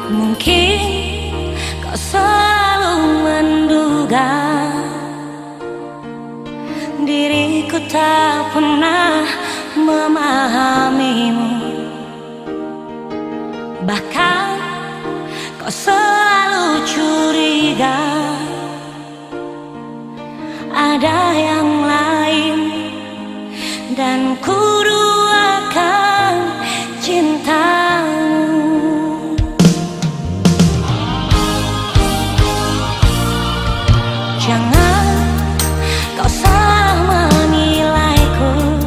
Mungkin kau selalu menduga diriku tak pernah memahamimu. Bahkan kau selalu curiga ada yang lain dan ku duakan cintamu. Jangan kau salah menilaiku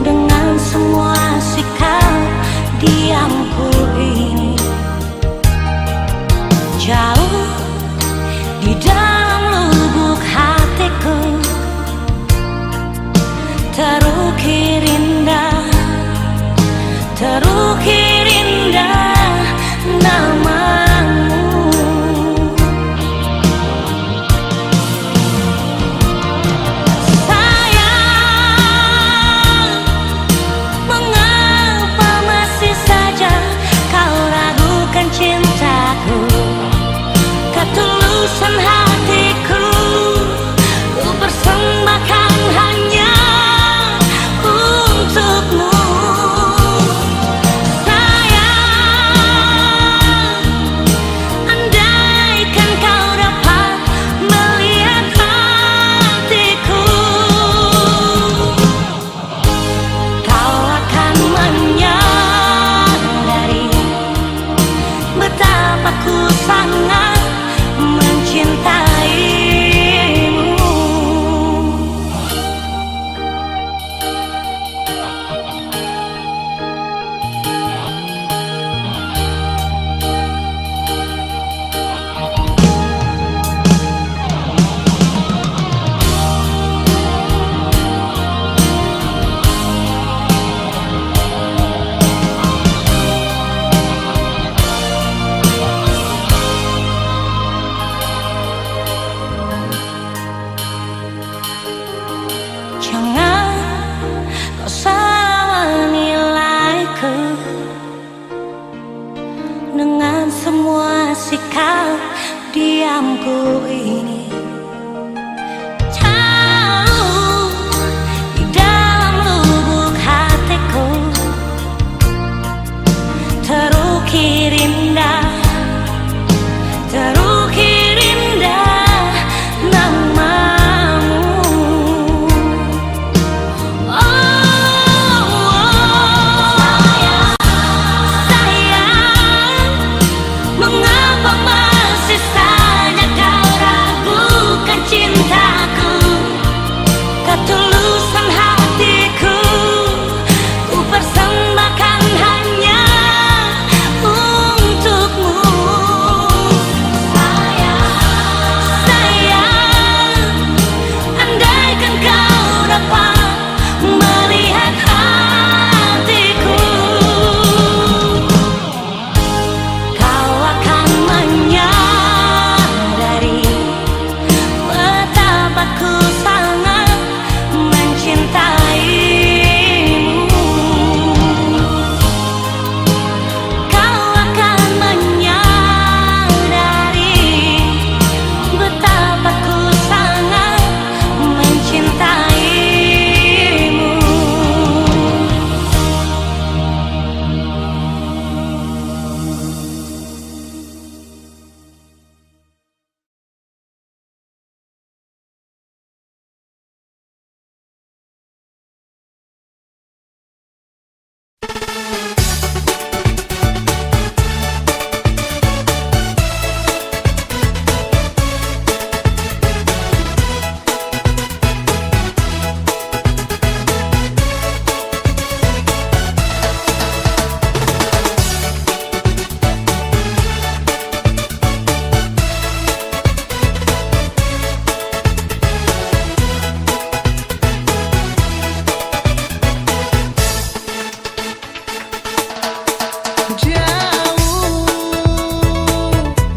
dengan semua sikap diamku ini. Jauh di dalam lubuk hatiku terukir indah, terukir indah namamu. Cintaku, ketulusan hatiku, ku persembahkan hanya untukmu. Sayang, andaikan kau dapat melihat hatiku, kau akan menyadari diamku ini jauh di dalam lubuk hatiku, terukir indah, terukir indah namamu. Sayang, mengapa masih saja kau ragukan cintaku, ketulusan hatiku ku persembahkan hanya untukmu. Sayang, andaikan kau dapat melihat hatiku, kau akan menyadari betapa ku sangat mencintaimu. Kau akan menyadari betapa ku sangat mencintaimu.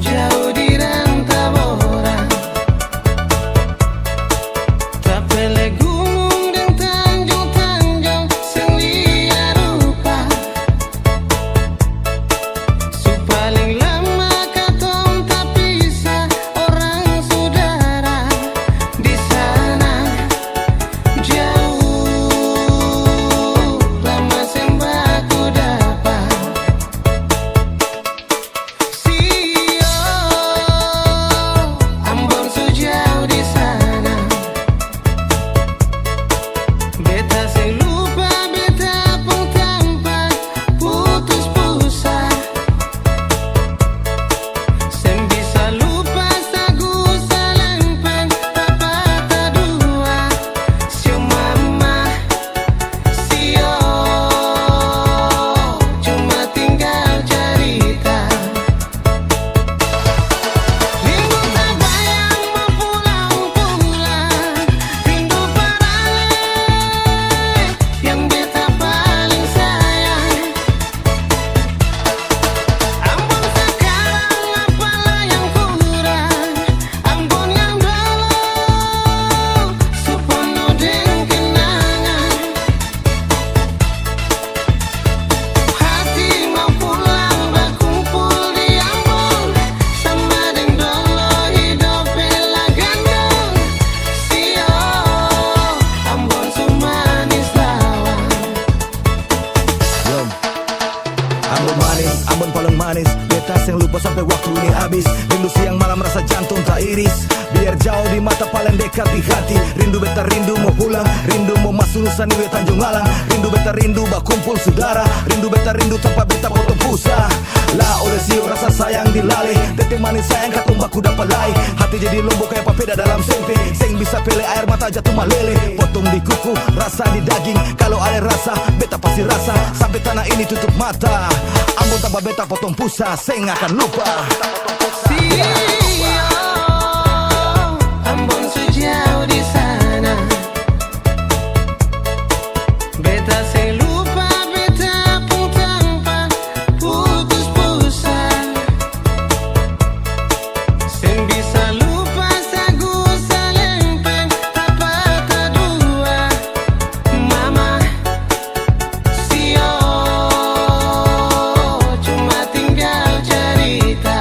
Jauh di rantau orang, tak peleh gunung dan tanjung-tanjung selia rupa. Paling lama katong tak pisah, orang saudara di sana. Jauh lama sembah ku dapat. Sio Ambon sejauh di sana. Beta sing lupa, beta pun tanpa putus puasa. Sem bisa lupa sagu salempen tapata dua. Sio mama, sio cuma tinggal cerita. Rindu tak bayang mau pulang-pulang, rindu parale yang beta paling sayang. Ambon sekarang apalah yang kurang, Ambon yang dulu supono deng kenangan. Hati mau pulang berkumpul di Ambon, sama deng dulu hidup bela gandong. Sio Ambon sumanis lawan. Ambon manis, Ambon paling manis. Beta yang lupa sampai waktu ini habis. Rindu siang malam rasa jantung tak iris. Biar jauh di mata paling dekat di hati. Rindu beta rindu mau pulang, rindu mau masuk Nusa Niwe Tanjung Alang. Rindu beta rindu berkumpul saudara. Rindu beta rindu tanpa beta potong pusa. Lah oleh sio rasa sayang dilalih. Teteh manis sayang katong baku dapat lai. Hati jadi lombok kayak papeda dalam sempe. Seng bisa pele air mata jatuh malele. Potong di kuku, rasa di daging. Kalau air rasa, beta pasti rasa. Sampai tanah ini tutup mata. Ambon tanpa beta potong pusa, seng akan lupa. Sio Ambon sejauh di sana. Beta sing lupa, beta pun tanpa putus puasa. Sing bisa lupa sagu salempen tapata dua. Mama, sio cuma tinggal cerita.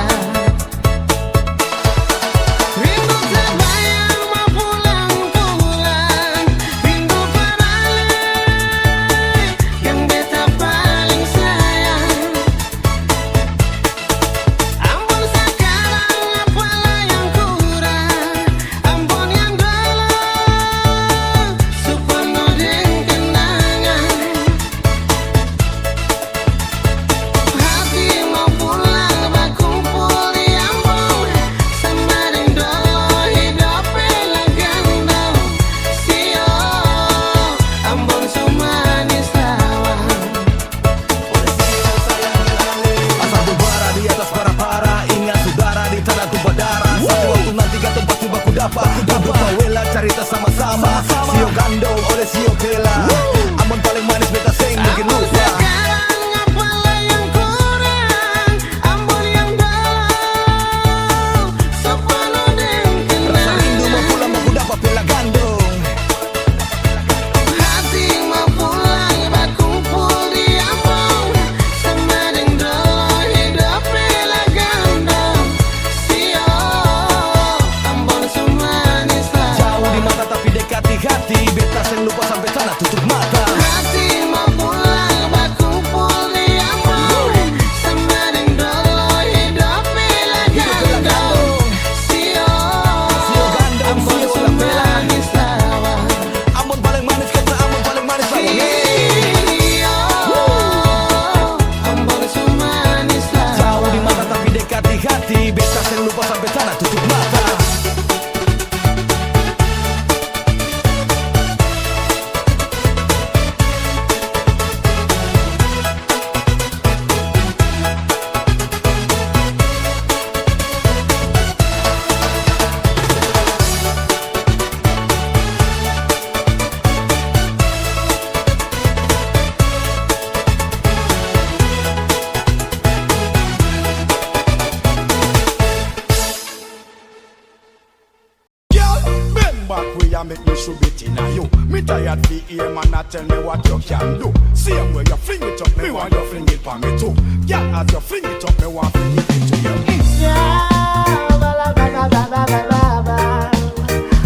I make me should be in you. Me tired fi hear man a tell me what you can do. Same way you fling it up, me want you fling it for me too. Girl, as you fling it up, me want fling it into you.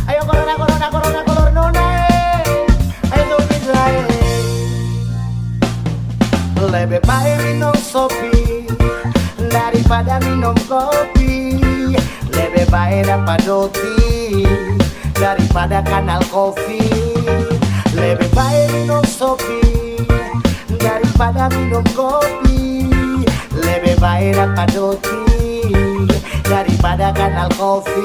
Ayo corona nona. Ayo dong lebih baik minum sopi daripada minum kopi. Lebih baik dapat roti daripada kanal kopi. Lebih baik minum sopi daripada minum kopi. Lebih baik dapat roti daripada kanal kopi.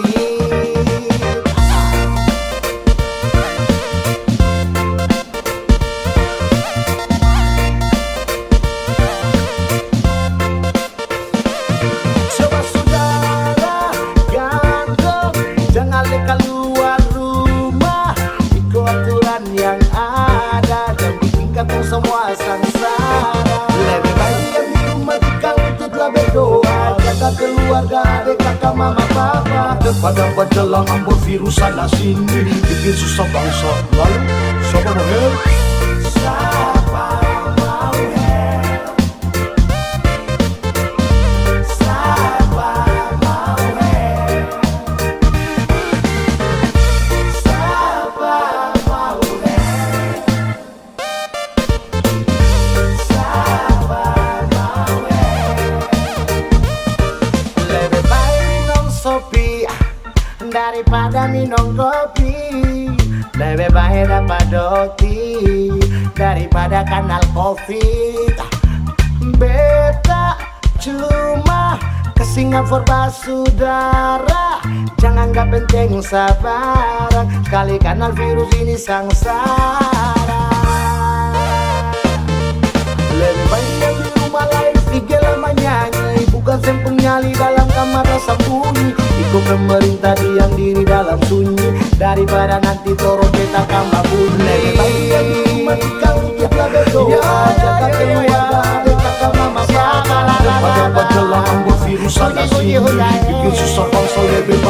Keluar rumah, ikut aturan yang ada dan bikin kamu semua sengsara. Lebih baik diam di rumah jika tutuplah berdoa, jaga keluarga, adik, kakak, mama, papa, daripada berjalan ambil virus sana sini, bikin susah bangsa. Lalu siapa mau help? Siapa mau help? Siapa mau help? Daripada minum kopi, lebih baik dapat roti daripada kanal covid. Beta cuma ke Singapura basudara, jangan gak penting sabaran, kali kanal virus ini sangsara. Lebih baik yang di rumah live, IG lama nyanyi, bukan sempung nyali dalam kamar rasa bunyi. Ikut pemerintah diam diri dalam sunyi, daripada nanti toro beta tambah bunyi. Lebih baik yang di rumah kalau kita berdoa, jaga keluarga, adik, kakak, mama, papa, daripada berjalan ambil virus sana sini, bikin susah bangsa. Lebih baik